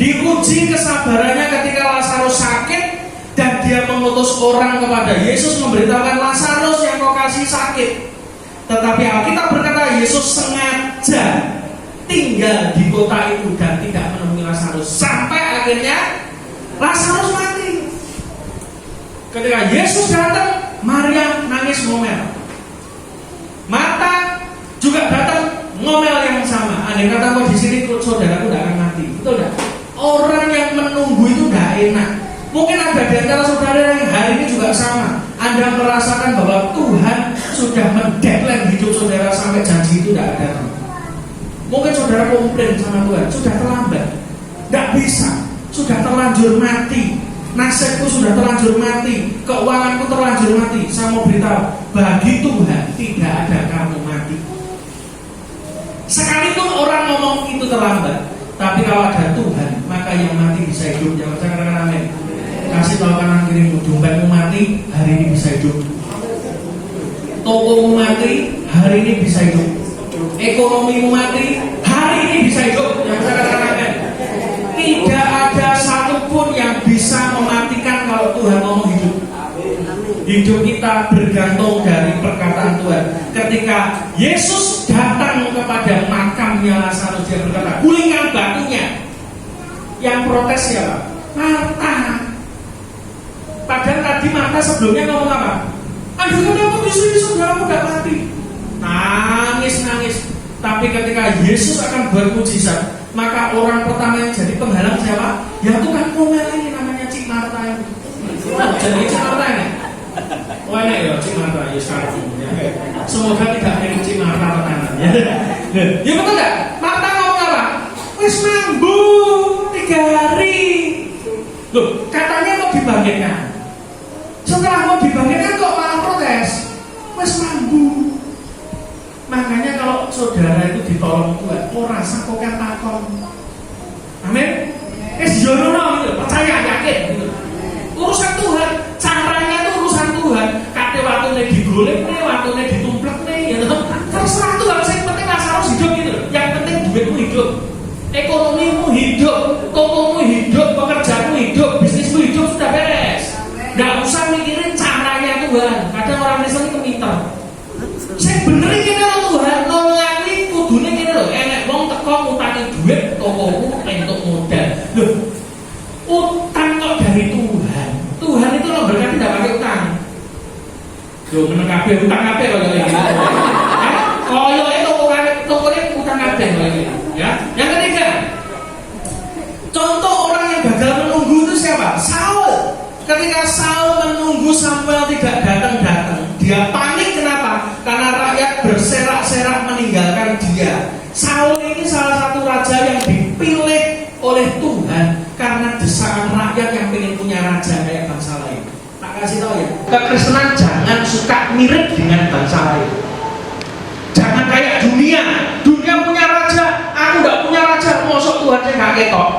diuji Diuji kesabarannya ketika Lazarus sakit dan dia mengutus orang kepada Yesus memberitahukan Lazarus yang lokasi sakit. Tetapi Alkitab berkata Yesus sengaja tinggal di kota itu dan tidak menemui Lazarus sampai akhirnya Lazarus mati. Ketika Yesus datang, Maria nangis ngomel. Marta juga datang ngomel yang sama. Andai kata kok di sini saudaraku tidak akan mati, betul tidak? Orang yang menunggu itu tidak enak. Mungkin ada di antara saudara yang hari ini juga sama. Anda merasakan bahwa Tuhan sudah mendeadline hidup saudara sampai janji itu tidak ada. Mungkin saudara komplain sama Tuhan, sudah terlambat, tidak bisa, sudah terlanjur mati, nasibku sudah terlanjur mati, keuanganku terlanjur mati. Saya mau beritahu, bagi Tuhan tidak ada kamu mati. Sekalipun orang ngomong itu terlambat, tapi kalau ada Tuhan, maka yang mati bisa hidup. Jangan katakan amin. Kasih tahu kanan kirimu, dompetmu mati, hari ini bisa hidup. Tokomu mati, hari ini bisa hidup. Ekonomimu mati, hari ini bisa hidup. Jangan katakan amin. Tidak ada satupun yang bisa mematikan kalau Tuhan ngomong hidup. Hidup kita bergantung dari perkataan Tuhan. Ketika Yesus datang kepada makamnya Lazarus, dia berkata, gulingkan batunya. Yang protes siapa? Marta. Padahal tadi Marta sebelumnya ngomong apa? Aduh, kenapa di sini saudaramu udah mati? Nangis. Tapi ketika Yesus akan buat mujizat, maka orang pertama yang jadi penghalang siapa? Ya tukang ngomel ini namanya Cik Marta ini. Jadi Cik Marta ini. Wah ini ya Cik Marta ya sekarang. Semoga tidak ada Cik Marta tekanan. Ya betul nggak? Marta ngomong apa? Wis mambu 3 hari. Loh, katanya mau dibangkitkan. Setelah mau dibangkitkan kok malah protes. Wis mambu. Makanya kalau saudara itu ditolong Tuhan, rasa kok takon. Amin. Yono gitu, percaya yakin gitu. Urusan Tuhan, caranya itu urusan Tuhan. Kate waktune digolek nih, waktune ditumplek nih, gitu. Terserah Tuhan, yang penting Lazarus hidup gitu. Yang penting duitmu hidup, ekonomimu hidup, tokomu hidup, pekerjaanmu hidup, bisnismu hidup, sudah beres. Nggak usah mikirin caranya Tuhan. Kadang orang Kristen itu pinter. Saya benerin gini loh Tuhan, nolongan ini kudune gini loh. Enek wong teko ngutangi duit, tokomu entuk modal. Loh, utang kok dari Tuhan. Tuhan itu loh berkati tidak pakai utang. Loh, meneng kabeh utang kabeh kalau kayak gitu. Koyo itu tokonya utang kabeh kalau gitu. Ya. Yang ketiga, contoh orang yang gagal menunggu itu siapa? Saul. Ketika Saul menunggu Samuel tidak datang, dia panik. Kenapa? Karena rakyat berserak-serak meninggalkan dia. Saul ini salah satu raja yang dipilih oleh Tuhan karena desakan rakyat yang ingin punya raja kayak bangsa lain. Tak kasih tahu ya, kekristenan jangan suka mirip dengan bangsa lain. Jangan kayak dunia punya raja, aku nggak punya raja, mosok Tuhan saya nggak ketok.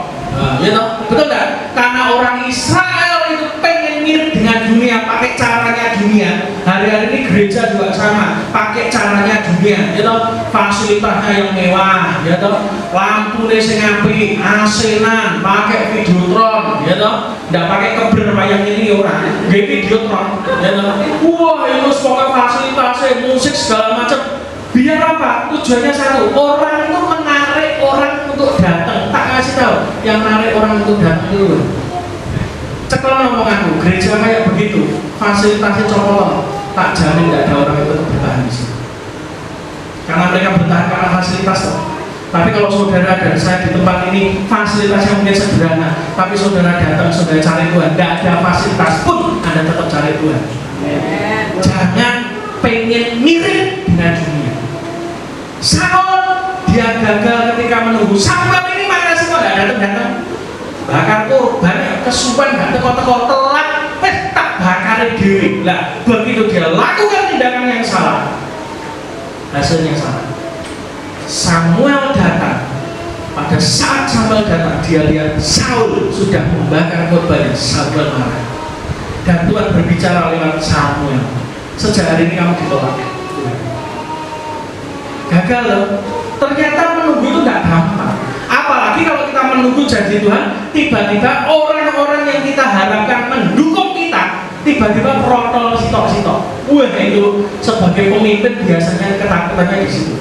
Ya toh, betul nggak? Karena orang Israel itu pengen mirip dengan dunia, pakai caranya dunia. Hari-hari ini gereja juga sama, pakai caranya dunia. Ya toh, fasilitasnya yang mewah, ya toh, lampu sing apik, AC-nan, pakai videotron, ya toh, nggak pakai keber wayang ini orang, nggak videotron, ya toh. Wah, itu pokoknya fasilitasnya, musik segala macam. Biar apa? Tujuannya satu, orang itu menarik orang untuk datang. Tak kasih tahu, yang menarik orang untuk datang itu. Cekel omonganku, gereja kayak begitu, fasilitasnya cokolong, tak jamin tidak ada orang itu bertahan di sini. Karena mereka bertahan karena fasilitas. Tapi kalau saudara dan saya di tempat ini, fasilitasnya mungkin sederhana, tapi saudara datang, saudara cari Tuhan, tidak ada fasilitas pun, Anda tetap cari Tuhan. Jangan pengen mirip dengan dunia. Saul dia gagal ketika menunggu. Samuel ini mana sih kok nggak datang? Bakar korban, kesuwen nggak teko-teko telat, tak bakar diri. Lah begitu dia lakukan tindakan yang salah, hasilnya salah. Samuel datang. Pada saat Samuel datang, dia lihat Saul sudah membakar korban. Samuel marah. Dan Tuhan berbicara lewat Samuel. Sejak hari ini kamu ditolak. Gagal loh. Ternyata menunggu itu tidak gampang. Apalagi kalau kita menunggu janji Tuhan, tiba-tiba orang-orang yang kita harapkan mendukung kita tiba-tiba protol sitok-sitok. Wah, itu sebagai pemimpin biasanya ketakutannya di situ.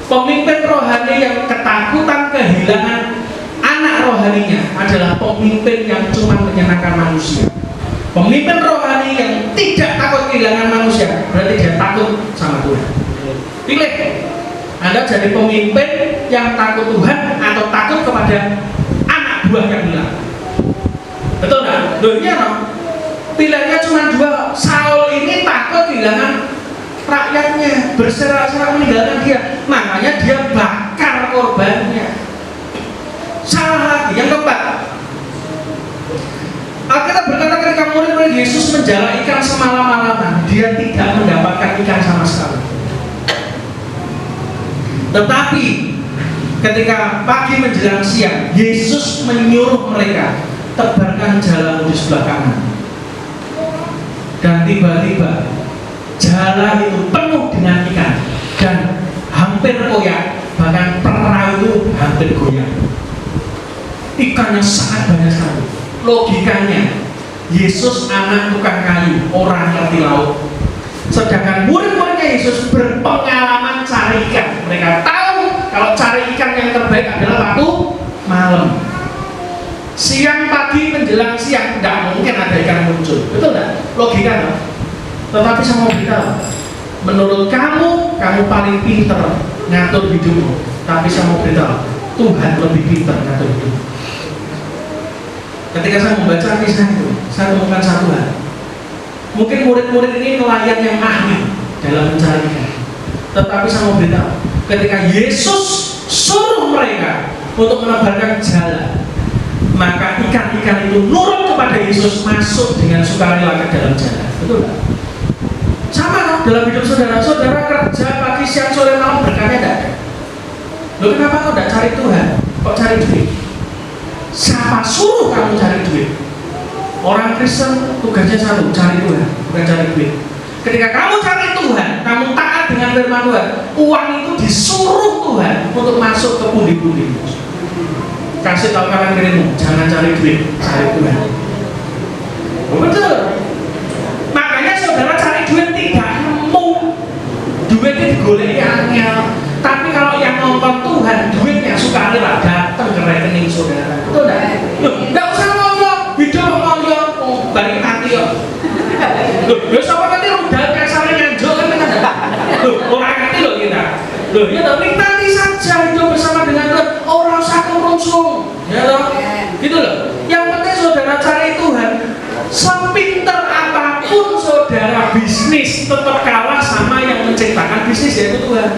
Pemimpin rohani yang ketakutan kehilangan anak rohaninya adalah pemimpin yang cuma menyenangkan manusia. Pemimpin rohani yang tidak takut kehilangan manusia berarti dia takut sama Tuhan. Pilih, Anda jadi pemimpin yang takut Tuhan atau takut kepada anak buah yang hilang. Betul nggak? Loh, iya no? Pilihannya cuma dua. Saul ini takut kehilangan rakyatnya, berserak-serak meninggalkan dia, makanya dia bakar korbannya. Salah lagi. Yang keempat, Alkitab berkata ketika murid-murid Yesus menjala ikan semalam-malaman, dia tidak mendapatkan ikan sama sekali. Tetapi ketika pagi menjelang siang, Yesus menyuruh mereka tebarkan jalamu di sebelah kanan. Dan tiba-tiba jala itu penuh dengan ikan dan hampir koyak, bahkan perahu itu hampir goyang. Ikannya sangat banyak sekali. Logikanya, Yesus anak tukang kayu, orang ngerti laut. Sedangkan murid-muridnya Yesus berpengalaman cari ikan. Mereka tahu kalau cari ikan yang terbaik adalah waktu malam. Siang pagi menjelang siang tidak mungkin ada ikan muncul, betul tidak? Logika tak? Tetapi saya mau beritahu, menurut kamu paling pinter ngatur hidupmu. Tapi saya mau beritahu, Tuhan lebih pinter ngatur hidup. Ketika saya membaca kisah itu, saya temukan satu hal. Mungkin murid-murid ini nelayan yang ahli dalam mencari ikan. Tetapi saya mau beritahu, ketika Yesus suruh mereka untuk menebarkan jala, maka ikan-ikan itu nurut kepada Yesus, masuk dengan sukarela ke dalam jala. Betul tak? Sama dalam hidup saudara. Saudara kerja pagi, siang, sore, malam, berkahnya tidak ada. Loh, kenapa kau tidak cari Tuhan? Kok cari duit? Siapa suruh kamu cari duit? Orang Kristen tugasnya satu, cari Tuhan, bukan cari duit. Ketika kamu cari Tuhan, kamu taat dengan firman Tuhan, uang itu disuruh Tuhan untuk masuk ke pundi-pundi. Kasih tahu kanan kirimu, jangan cari duit, cari Tuhan. Betul. Makanya saudara cari duit tidak nemu. Duitnya digoleki angel. Tapi kalau yang nonton Tuhan, duitnya sukarela datang ke rekening saudara. Betul enggak? Loh, enggak usah ngomong, hidup ngomong, balik mati yo. Loh, siapa nanti rudal kasarnya nganjuk kan kita. Loh, orang ngerti loh kita. Loh, ya toh, nikmati saja hidup bersama dengan Tuhan. Orang usah merungsung, ya toh. Gitu loh. Yang penting saudara cari Tuhan. Sepinter apapun saudara bisnis, tetap kalah sama yang menciptakan bisnis, yaitu Tuhan.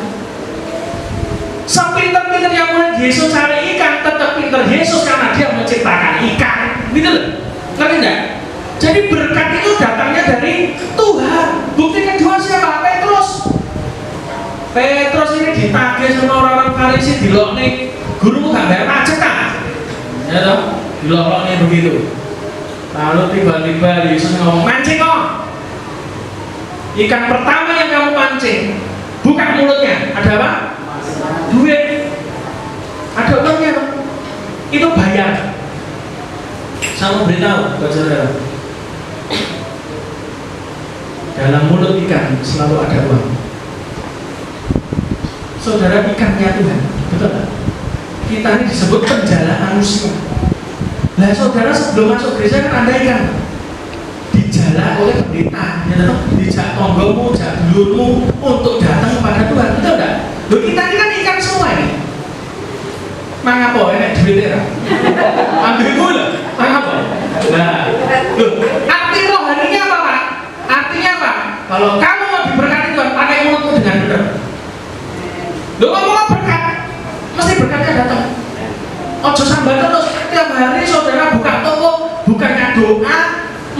Sepinter-pinter yang murid Yesus cari ikan, tetap pinter Yesus karena dia menciptakan ikan. Gitu loh. Ngerti enggak? Jadi berkat itu datangnya dari Tuhan. Bukti kedua siapa? Petrus. Petrus ini ditagih sama orang-orang Farisi, dilokne, gurumu gak bayar pajak kan? Ya toh, dilokne begitu. Lalu tiba-tiba Yesus ngomong, mancing kok. Ikan pertama yang kamu pancing, buka mulutnya, ada apa? Duit. Ada uangnya. Itu bayar. Saya mau beritahu buat saudara, dalam mulut ikan selalu ada uang. Saudara, ikannya Tuhan, betul tak? Kita ini disebut penjala manusia. Lah saudara, sebelum masuk gereja kan Anda ikan dijala oleh pendeta, ya, dijak tonggomu, jak dulurmu untuk datang kepada Tuhan, betul tak? Loh, kita ini kan ikan semua ini. Mangapa enak duitnya? Ambil gula, mangapa? Nah, loh, arti rohaninya apa Pak? Artinya apa? Kalau kamu mau diberkati Tuhan, pakai mulutmu dengan benar. Loh, ngomong berkat, mesti berkatnya datang. Ojo sambat terus, tiap hari saudara buka toko, bukannya doa,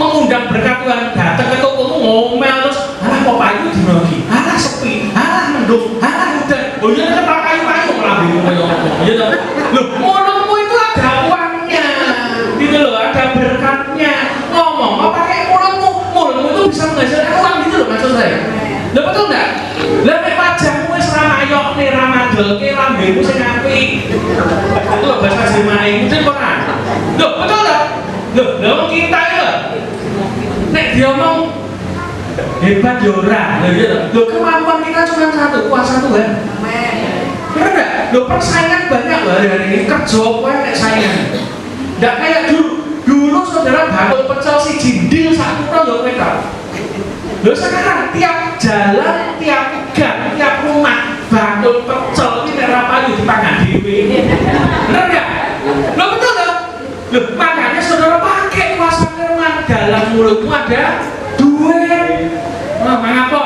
mengundang berkat Tuhan, datang ke tokomu ngomel terus, alah kok payu dinogi, alah sepi, alah mendung, alah udah, oh iya kan payu-payu malah bingung ngomong, iya dong. Loh, mulutmu itu ada uangnya, gitu loh, ada berkatnya. Ngomong, mau pakai mulutmu itu bisa menghasilkan uang, gitu loh maksud saya. Loh, betul enggak? Lah nek wajahmu wis ramayok nih Ramadan ngadelke lambemu sing apik. Itu lho bahasa Jerman mungkin ora. Loh, betul tak? Loh, kita ya. Nek diomong hebat ya ora. Loh, kemampuan kita cuma satu, kuasa Tuhan. Bener enggak? Loh, persaingan banyak loh hari ini. Kerja apa nek saingan. Enggak kayak dulu. Dulu saudara bakul pecel si jindil satu pro ya kowe. Loh, sekarang tiap jalan, tiap gang, tiap rumah bakul pecel ini merah payu dipangan dhewe. Bener enggak? Loh, betul tak? Loh, makanya saudara pakai kuasa firman dalam mulutmu ada duit. Nah, mengapa?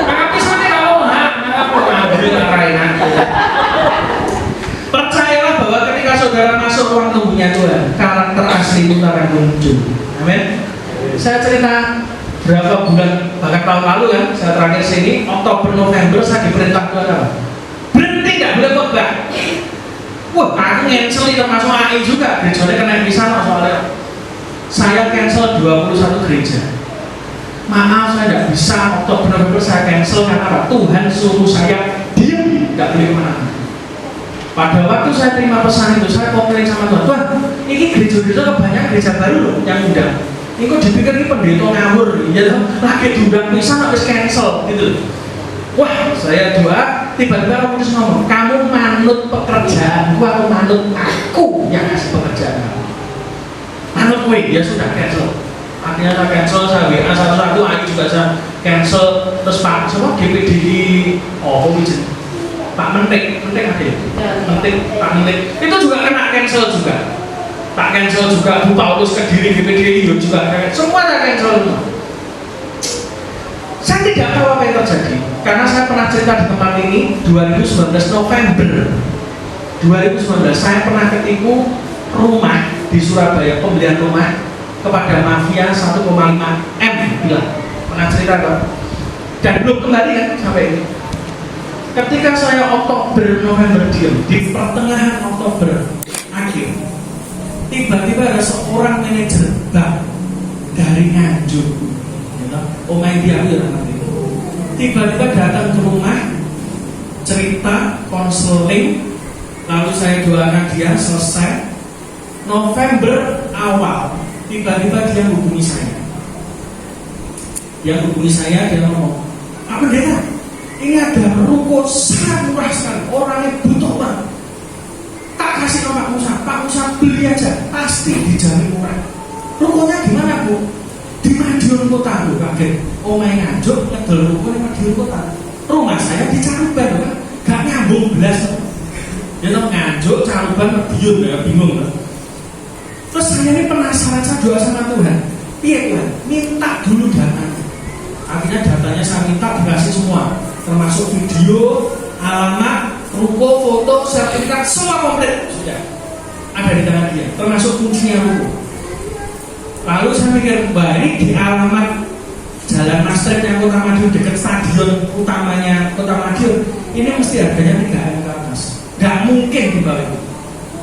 Mengapa sana kau? Mengapa? Ambil arainan. Percayalah bahwa ketika saudara masuk ruang tunggunya Tuhan, karakter asli itu akan muncul. Amin. Saya cerita berapa bulan, bahkan tahun lalu ya, saya terakhir sini, Oktober November saya diperintah Tuhan apa? Berhenti, nggak boleh khotbah. Wah, aku cancel termasuk AI juga, gerejanya kena pisah soalnya. Saya cancel 21 gereja. Maaf, saya tidak bisa, Oktober November saya cancel karena apa? Tuhan suruh saya diam, nggak boleh kemana. Pada waktu saya terima pesan itu, saya komplain sama Tuhan, Tuhan, ini gereja-gereja banyak gereja baru loh, yang muda. Ini kok dipikir ini pendeta ngawur, ya lagi diundang pisan habis cancel, gitu. Wah, saya doa, tiba-tiba kamu terus ngomong, kamu manut pekerjaanku atau manut aku yang ngasih pekerjaan kamu? Manut gue, ya sudah cancel. Akhirnya saya cancel, saya WA satu-satu, aku juga saya cancel. Terus Pak, semua GPDI, oh, Pak Mentik ada ya? Pak Mentik, itu juga kena cancel juga. Tak cancel juga, Bu Paulus Kediri GPDI juga semua tak cancel. Saya tidak tahu apa yang terjadi karena saya pernah cerita di tempat ini 2019 November 2019 saya pernah ketipu rumah di Surabaya, pembelian rumah kepada mafia 1,5 M bilang, pernah cerita kan? Dan belum kembali kan sampai ini. Ketika saya Oktober November diam, di pertengahan Oktober akhir, tiba-tiba ada seorang manajer bank dari Nganjuk, Omai dia tiba-tiba datang ke rumah, cerita, konseling, lalu saya doakan dia, selesai. November awal, tiba-tiba dia hubungi saya. Dia ngomong, Pak Pendeta, ini ada ruko sangat murah sekali, orangnya butuh banget. Tak kasih nama Pak Musa beli aja, pasti dijamin murah. Rukonya di mana Bu? Di Madiun Kota, Bu. Kaget. Omai Nganjuk ngedol ruko di Madiun Kota. Rumah saya di Caruban, Pak. Gak nyambung belas. Ya toh Nganjuk, Caruban, Madiun, ya bingung kan. Terus saya ini penasaran, saya doa sama Tuhan. Iya Tuhan, minta dulu datanya. Akhirnya datanya saya minta dikasih semua, termasuk video, alamat, ruko, foto, sertifikat, semua komplit sudah ada di tangan dia, termasuk kuncinya ruko. Lalu saya mikir, ini di alamat Jalan Mastrip yang Kota Madiun dekat stadion utamanya Kota Madiun, ini mesti harganya 3 M ke atas. Gak mungkin di bawah itu,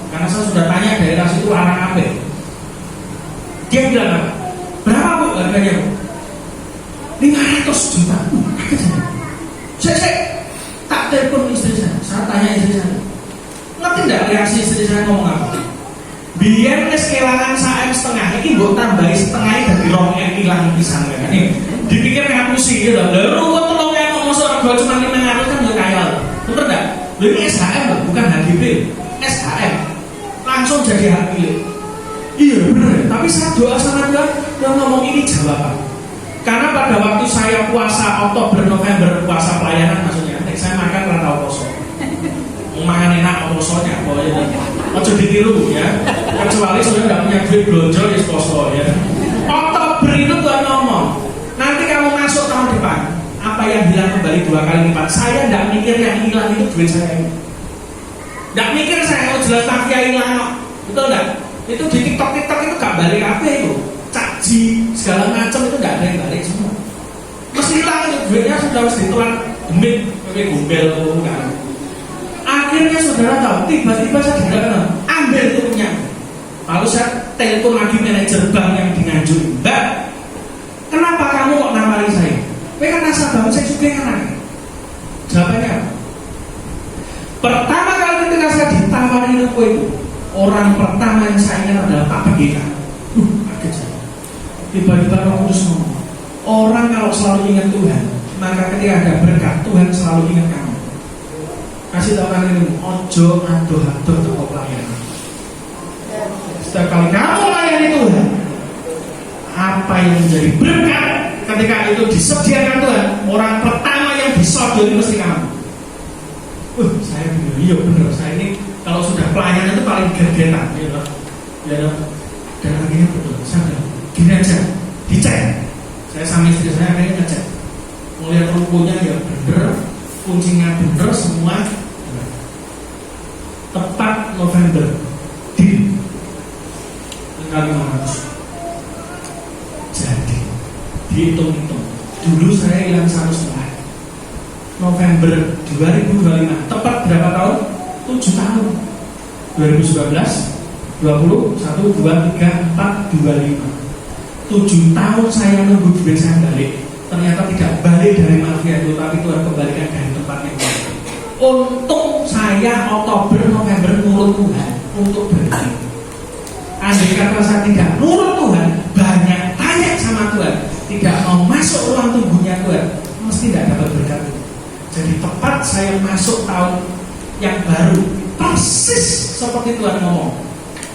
karena saya sudah tanya daerah situ larang apa. Dia bilang apa? Berapa Bu harganya Bu? 500 juta. Saya tak telepon istri saya tanya istri saya, ngerti tidak reaksi istri saya ngomong apa? Biar kehilangan 1,5 M, ini buat tambahin setengahnya dari 2 M hilang pisang kan? Dipikir ngapusi gitu, lalu kok 3 M ngomong soal gue cuma 500 kan udah kaya, bener nggak? Ini SHM loh, bukan HGB, SHM langsung jadi hak milik. Iya bener, tapi saya doa sama Tuhan, yang ngomong ini jawaban. Karena pada waktu saya puasa Oktober November, puasa pelayanan maksudnya, saya makan rata kosong. Makan enak posonya, pokoknya. Ojo ditiru ya. Kecuali sudah tidak punya duit belanja di poso ya. Oktober itu Tuhan ngomong, nanti kamu masuk tahun depan, apa yang hilang kembali 2 kali lipat. Saya tidak mikir yang hilang itu duit saya ini. Tidak mikir saya mau jelas mafia hilang, betul tidak? Itu di TikTok itu gak balik apa itu. Caci segala macam itu nggak ada yang balik semua. Mesti hilang itu duitnya sudah harus ditelan demit pakai gombel kan. Akhirnya saudara tahu, tiba-tiba saya tidak ambil itu punya. Lalu saya telepon lagi manajer bank yang di Nganjuk, Mbak, kenapa kamu kok nawari saya? Kowe kan nasabah saya juga kan. Jawabannya apa? Pertama kali ketika saya ditawari ruko itu, orang pertama yang saya ingat adalah Pak Pendeta. Kaget saya. Tiba-tiba Roh Kudus ngomong, orang kalau selalu ingat Tuhan, maka ketika ada berkat, Tuhan selalu ingat kamu. Kasih tahu kalian ini, ojo adoh-adoh toko pelayanan. Setiap kali kamu melayani Tuhan, apa yang menjadi berkat ketika itu disediakan Tuhan, orang pertama yang disodori mesti kamu. Saya bilang, iya benar, saya ini kalau sudah pelayanan itu paling gergetan, ya, dan akhirnya betul, saya bilang, gini aja, dicek. Saya sama istri saya akhirnya ngecek, melihat rukunya ya bener, kuncinya bener semua. Tepat November di Kalimantan. Jadi dihitung-hitung, dulu saya hilang 1,5 November 2025, tepat berapa tahun? 7 tahun. 2019, 20, 1, 2, 3, 4, 25. 7 tahun saya nunggu duit saya balik. Ternyata tidak balik dari mafia itu, tapi Tuhan kembalikan dari tempat yang lain. Untung saya Oktober, November nurut Tuhan untuk berhenti. Andai kata saya tidak nurut Tuhan, banyak tanya sama Tuhan, tidak mau masuk ruang tunggunya Tuhan, mesti tidak dapat berkat. Jadi tepat saya masuk tahun yang baru, persis seperti Tuhan ngomong.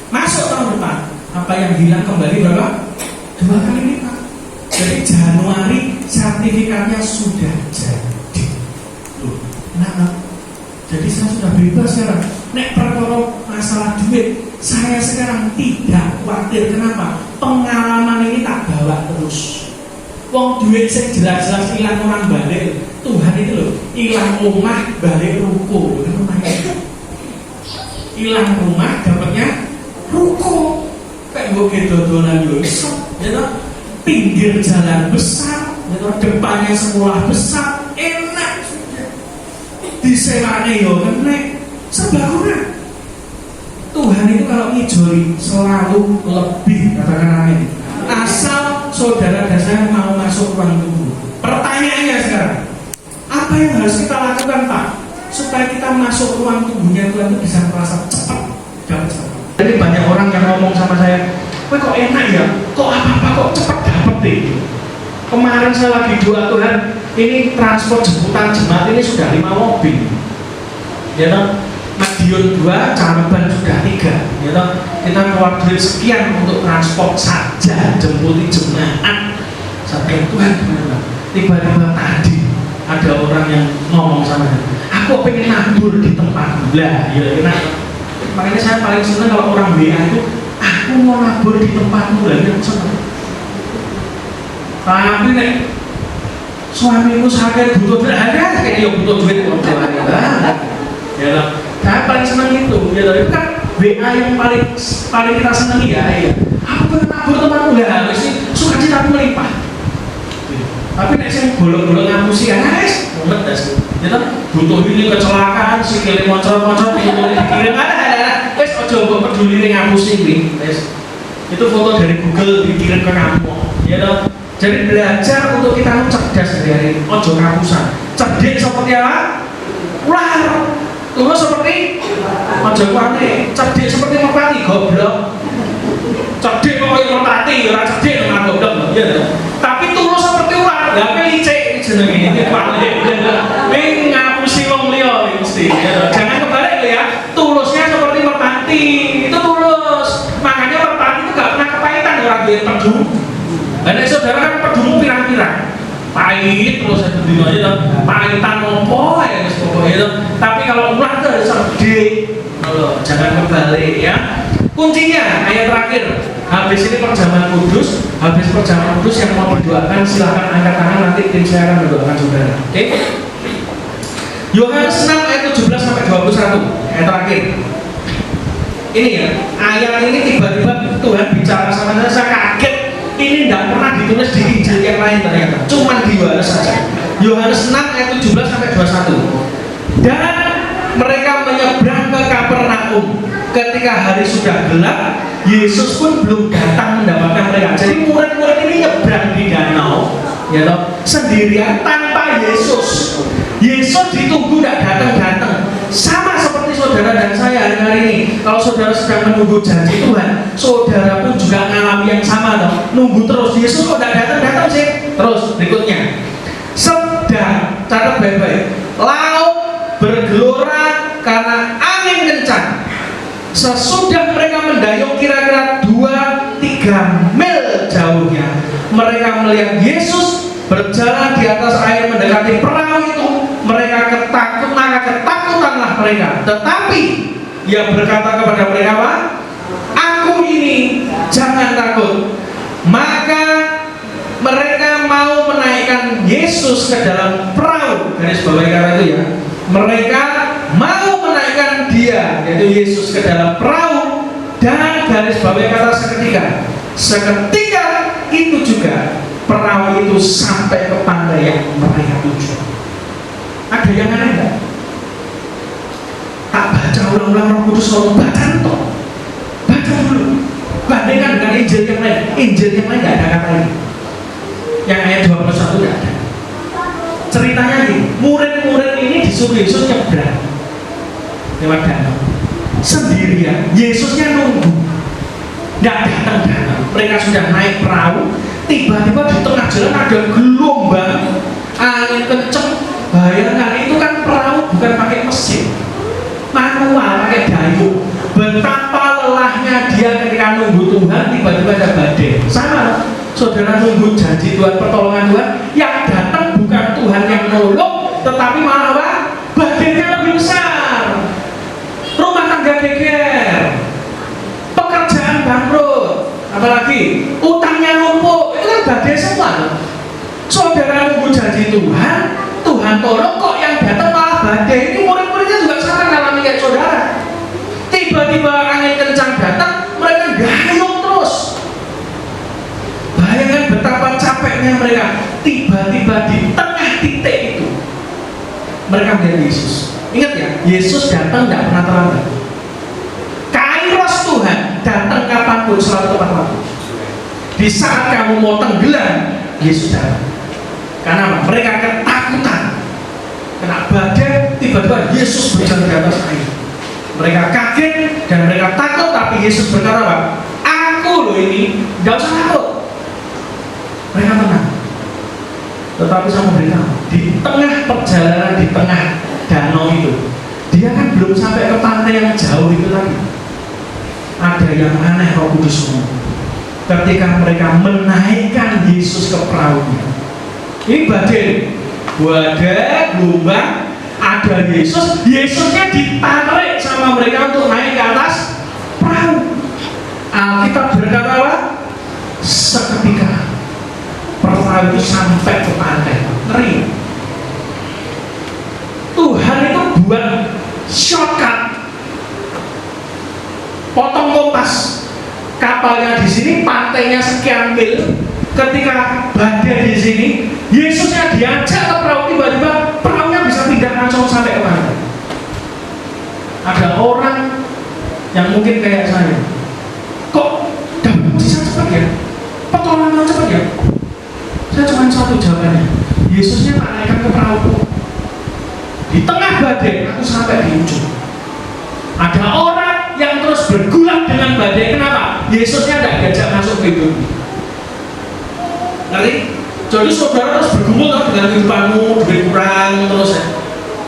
Masuk tahun depan, apa yang hilang kembali berapa? 2 kali lipat. Jadi Januari sertifikatnya sudah jadi. Nah, jadi saya sudah bebas sekarang. Nek perkara masalah duit, saya sekarang tidak khawatir. Kenapa? Pengalaman ini tak bawa terus. Wong duit sing jelas-jelas hilang orang balik. Tuhan itu loh, hilang rumah balik ruko. Hilang rumah dapatnya ruko. Kayak gue dodolan yo iso, ya toh? Pinggir jalan besar, ya toh? Depannya sekolah besar, enak. Disewanya yo kene serba kurang. Tuhan itu kalau ngijoli selalu lebih, katakan amin. Asal saudara dan saya mau masuk ruang tunggu. Pertanyaannya sekarang, apa yang harus kita lakukan Pak supaya kita masuk ruang tunggunya Tuhan itu bisa merasa cepat dan cepat? Jadi banyak orang yang ngomong sama saya, "Wah kok enak ya? Kok apa-apa kok cepat dapet deh?" Kemarin saya lagi doa Tuhan, ini transport jemputan jemaat ini sudah 5 mobil, ya toh? Madiun 2, Caruban sudah 3, ya toh? Kita keluar duit sekian untuk transport saja jemputi jemaat. Sampai Tuhan gimana? Tiba-tiba tadi ada orang yang ngomong sama saya, aku pengen nabur di tempat lah, ya enak. Makanya saya paling senang kalau orang WA itu, aku mau nabur di tempatmu lah, ya senang. Tapi nek suamiku sakit butuh duit, ada kayak dia butuh duit ya lah. Saya paling senang itu, ya lah. Itu kan WA yang paling kita senangi ya. Aku pengen nabur temanmu lah, sih sukacitaku melimpah. Tapi nek sing bolong-bolong ngapusi kan guys, mumet das. Ya kan butuh ini kecelakaan, sikile moncor-moncor foto dikirim ada. Wes aja mbok peduli ning ngapusi kuwi, wes. Itu foto dari Google dikirim ke kamu. Ya toh. Jadi belajar untuk kita cerdas dari ojo ngapusan. Cerdik seperti apa? Ular. Tulus seperti ojo kuane. Cerdik seperti merpati, goblok. Cerdik kok koyo merpati, ora cerdik nang goblok. Ya. Tapi tulus seperti ular. Lah pelicik jenenge iki balik. Wing ngapusi wong liya mesti. Jangan kebalik ya. Tulusnya seperti merpati. Itu tulus. Makanya merpati itu enggak pernah kepahitan orang duwe pedung. Lah saudara kan pedung pirang-pirang. Pahit terus satu dino aja pahitan opo ya wis pokoke itu. Tapi kalau ular itu harus cerdik. Jangan kebalik ya. Kuncinya ayat terakhir. Habis ini perjamuan kudus, habis perjamuan kudus yang mau didoakan silahkan angkat tangan, nanti tim saya akan mendoakan saudara. Oke? Yohanes 6 ayat 17 sampai 21 ayat terakhir. Ini ya, ayat ini tiba-tiba Tuhan bicara sama saya kaget. Ini tidak pernah ditulis di Injil yang lain ternyata, cuma di Yohanes saja. Yohanes 6 ayat 17 sampai 21. Dan mereka menyeberang ke Kapernaum. Ketika hari sudah gelap, Yesus pun belum datang mendapatkan mereka. Jadi murid-murid ini nyebrang di danau, ya toh, sendirian tanpa Yesus. Yesus ditunggu tidak datang-datang. Sama saudara dan saya hari ini. Kalau saudara sedang menunggu janji Tuhan, saudara pun juga mengalami yang sama toh. Nunggu terus, Yesus kok tidak datang-datang sih? Terus berikutnya, sedang, catat baik-baik, laut bergelora karena angin kencang. Sesudah mereka mendayung kira-kira 2-3 mil jauhnya, mereka melihat Yesus berjalan di atas air mendekati perahu itu. Mereka ketakutanlah mereka. Tetapi Ia berkata kepada mereka, apa? Aku ini, jangan takut. Maka mereka mau menaikkan Yesus ke dalam perahu. Garis bawahi kata itu ya. Mereka mau menaikkan Dia, yaitu Yesus, ke dalam perahu. Dan garis bawahi kata seketika. Seketika itu juga perahu itu sampai ke pantai yang mereka tuju. Ada yang aneh enggak? Tak baca ulang-ulang Roh Kudus, kalau baca itu, baca dulu. Bandingkan dengan Injil yang lain. Injil yang lain nggak ada kata ini. Yang ayat 21 nggak ada. Ceritanya ini, murid-murid ini disuruh Yesus nyebrang lewat danau sendirian. Yesusnya nunggu, nggak datang. Mereka sudah naik perahu. Tiba-tiba di tengah jalan ada gelombang, angin kenceng. Bayangkan, itu kan perahu bukan pakai mesin, manual, pakai dayung. Betapa lelahnya dia ketika nunggu Tuhan, tiba-tiba ada badai. Sama, saudara nunggu janji Tuhan, pertolongan Tuhan, yang datang bukan Tuhan yang nolong, tetapi malah apa? Badainya lebih besar. Rumah tangga geger, pekerjaan bangkrut, apalagi utangnya numpuk. Itu kan badai semua. Saudara nunggu janji Tuhan, Tuhan tolong, kok yang datang malah badai. Ini murid-muridnya juga sama ngalami kayak saudara. Tiba-tiba angin kencang datang, mereka gayung terus. Bayangkan betapa capeknya mereka. Tiba-tiba di tengah titik itu, mereka melihat Yesus. Ingat ya, Yesus datang tidak pernah terlambat. Kairos Tuhan datang kapanpun, selalu tepat waktu. Di saat kamu mau tenggelam, Yesus datang. Karena apa? Mereka ketakutan. Kena badai, tiba-tiba Yesus berjalan di atas air. Mereka kaget dan mereka takut, tapi Yesus berkata apa? Aku loh ini, gak usah takut. Mereka tenang. Tetapi saya memberitahu, di tengah perjalanan, di tengah danau itu, dia kan belum sampai ke pantai yang jauh itu tadi. Ada yang aneh Roh Kudus ngomong. Ketika mereka menaikkan Yesus ke perahunya, ini badai, gelombang, ada Yesus, Yesusnya ditarik sama mereka untuk naik ke atas perahu. Alkitab berkata apa? Seketika perahu itu sampai ke pantai. Ngeri. Tuhan itu buat shortcut, potong kompas. Kapalnya di sini, pantainya sekian mil. Ketika badai di sini, Yesusnya diajak ke perahu, tiba-tiba perahunya bisa pindah langsung sampai ke pantai. Ada orang yang mungkin kayak saya, kok dapat mujizat cepat ya? Pertolongan cepat ya? Saya cuma satu jawabannya, Yesusnya tak naikkan ke perahu. Di tengah badai, aku sampai di ujung. Ada orang yang terus bergulat dengan badai, kenapa? Yesusnya tidak diajak masuk ke itu. Nanti, jadi saudara terus bergumul dengan kehidupanmu, duit kurang terus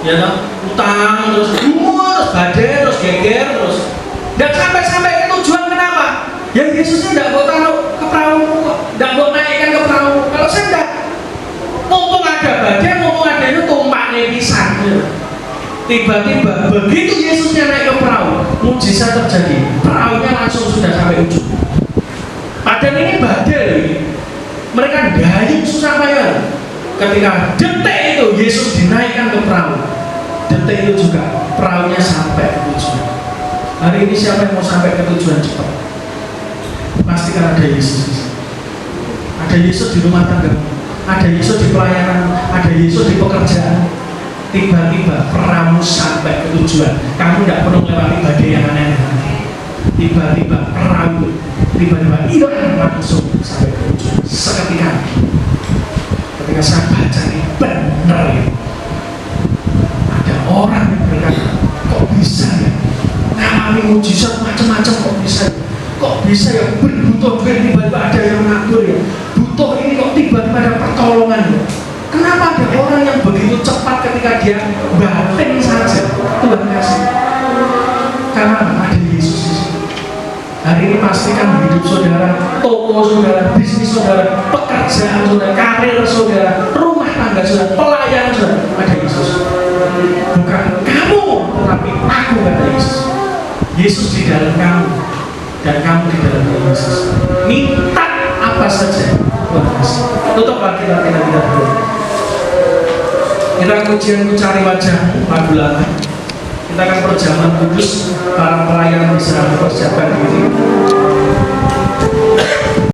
ya toh, utang terus gumul, terus badai, terus geger, terus dan sampai ke tujuan. Kenapa? Ya Yesusnya tidak mau taruh ke perahu, tidak mau naikkan ke perahu. Kalau saya tidak, mumpung ada badai, mumpung ada itu tumpaknya pisang. Tiba-tiba begitu Yesusnya naik ke perahu, mujizat terjadi, perahunya langsung sudah sampai ujung. Padahal ini badai. Mereka dayung susah payah. Ketika detik itu Yesus dinaikkan ke perahu, detik itu juga perahunya sampai ke tujuan. Hari ini siapa yang mau sampai ke tujuan cepat? Pastikan ada Yesus. Ada Yesus di rumah tangga, ada Yesus di pelayanan, ada Yesus di pekerjaan. Tiba-tiba perahu sampai ke tujuan. Kamu tidak perlu melewati badai yang aneh-aneh lagi. Tiba-tiba perahu tiba-tiba hilang, langsung sampai ke ujung. Seketika, ketika saya baca ini benar ya, ada orang yang berkata, kok bisa ya? mujizat macam-macam kok bisa ya butuh duit tiba-tiba ada yang ngatur ya, butuh ini kok tiba-tiba ada pertolongan ya. Kenapa ada orang yang begitu cepat ketika dia batin saja Tuhan kasih? Karena ada Yesus di sini. Hari ini pastikan hidup saudara, toko saudara, bisnis saudara, pekerjaan saudara, karir saudara, rumah tangga saudara, pelayanan saudara, ada Yesus. Bukan kamu, tetapi aku, kata Yesus. Yesus di dalam kamu dan kamu di dalam Yesus. Minta apa saja Tuhan kasih. Tutup lagi kita dulu. Kita ujian cari wajahmu, lagu lama. Kita akan perjamuan kudus, para pelayan bisa mempersiapkan diri.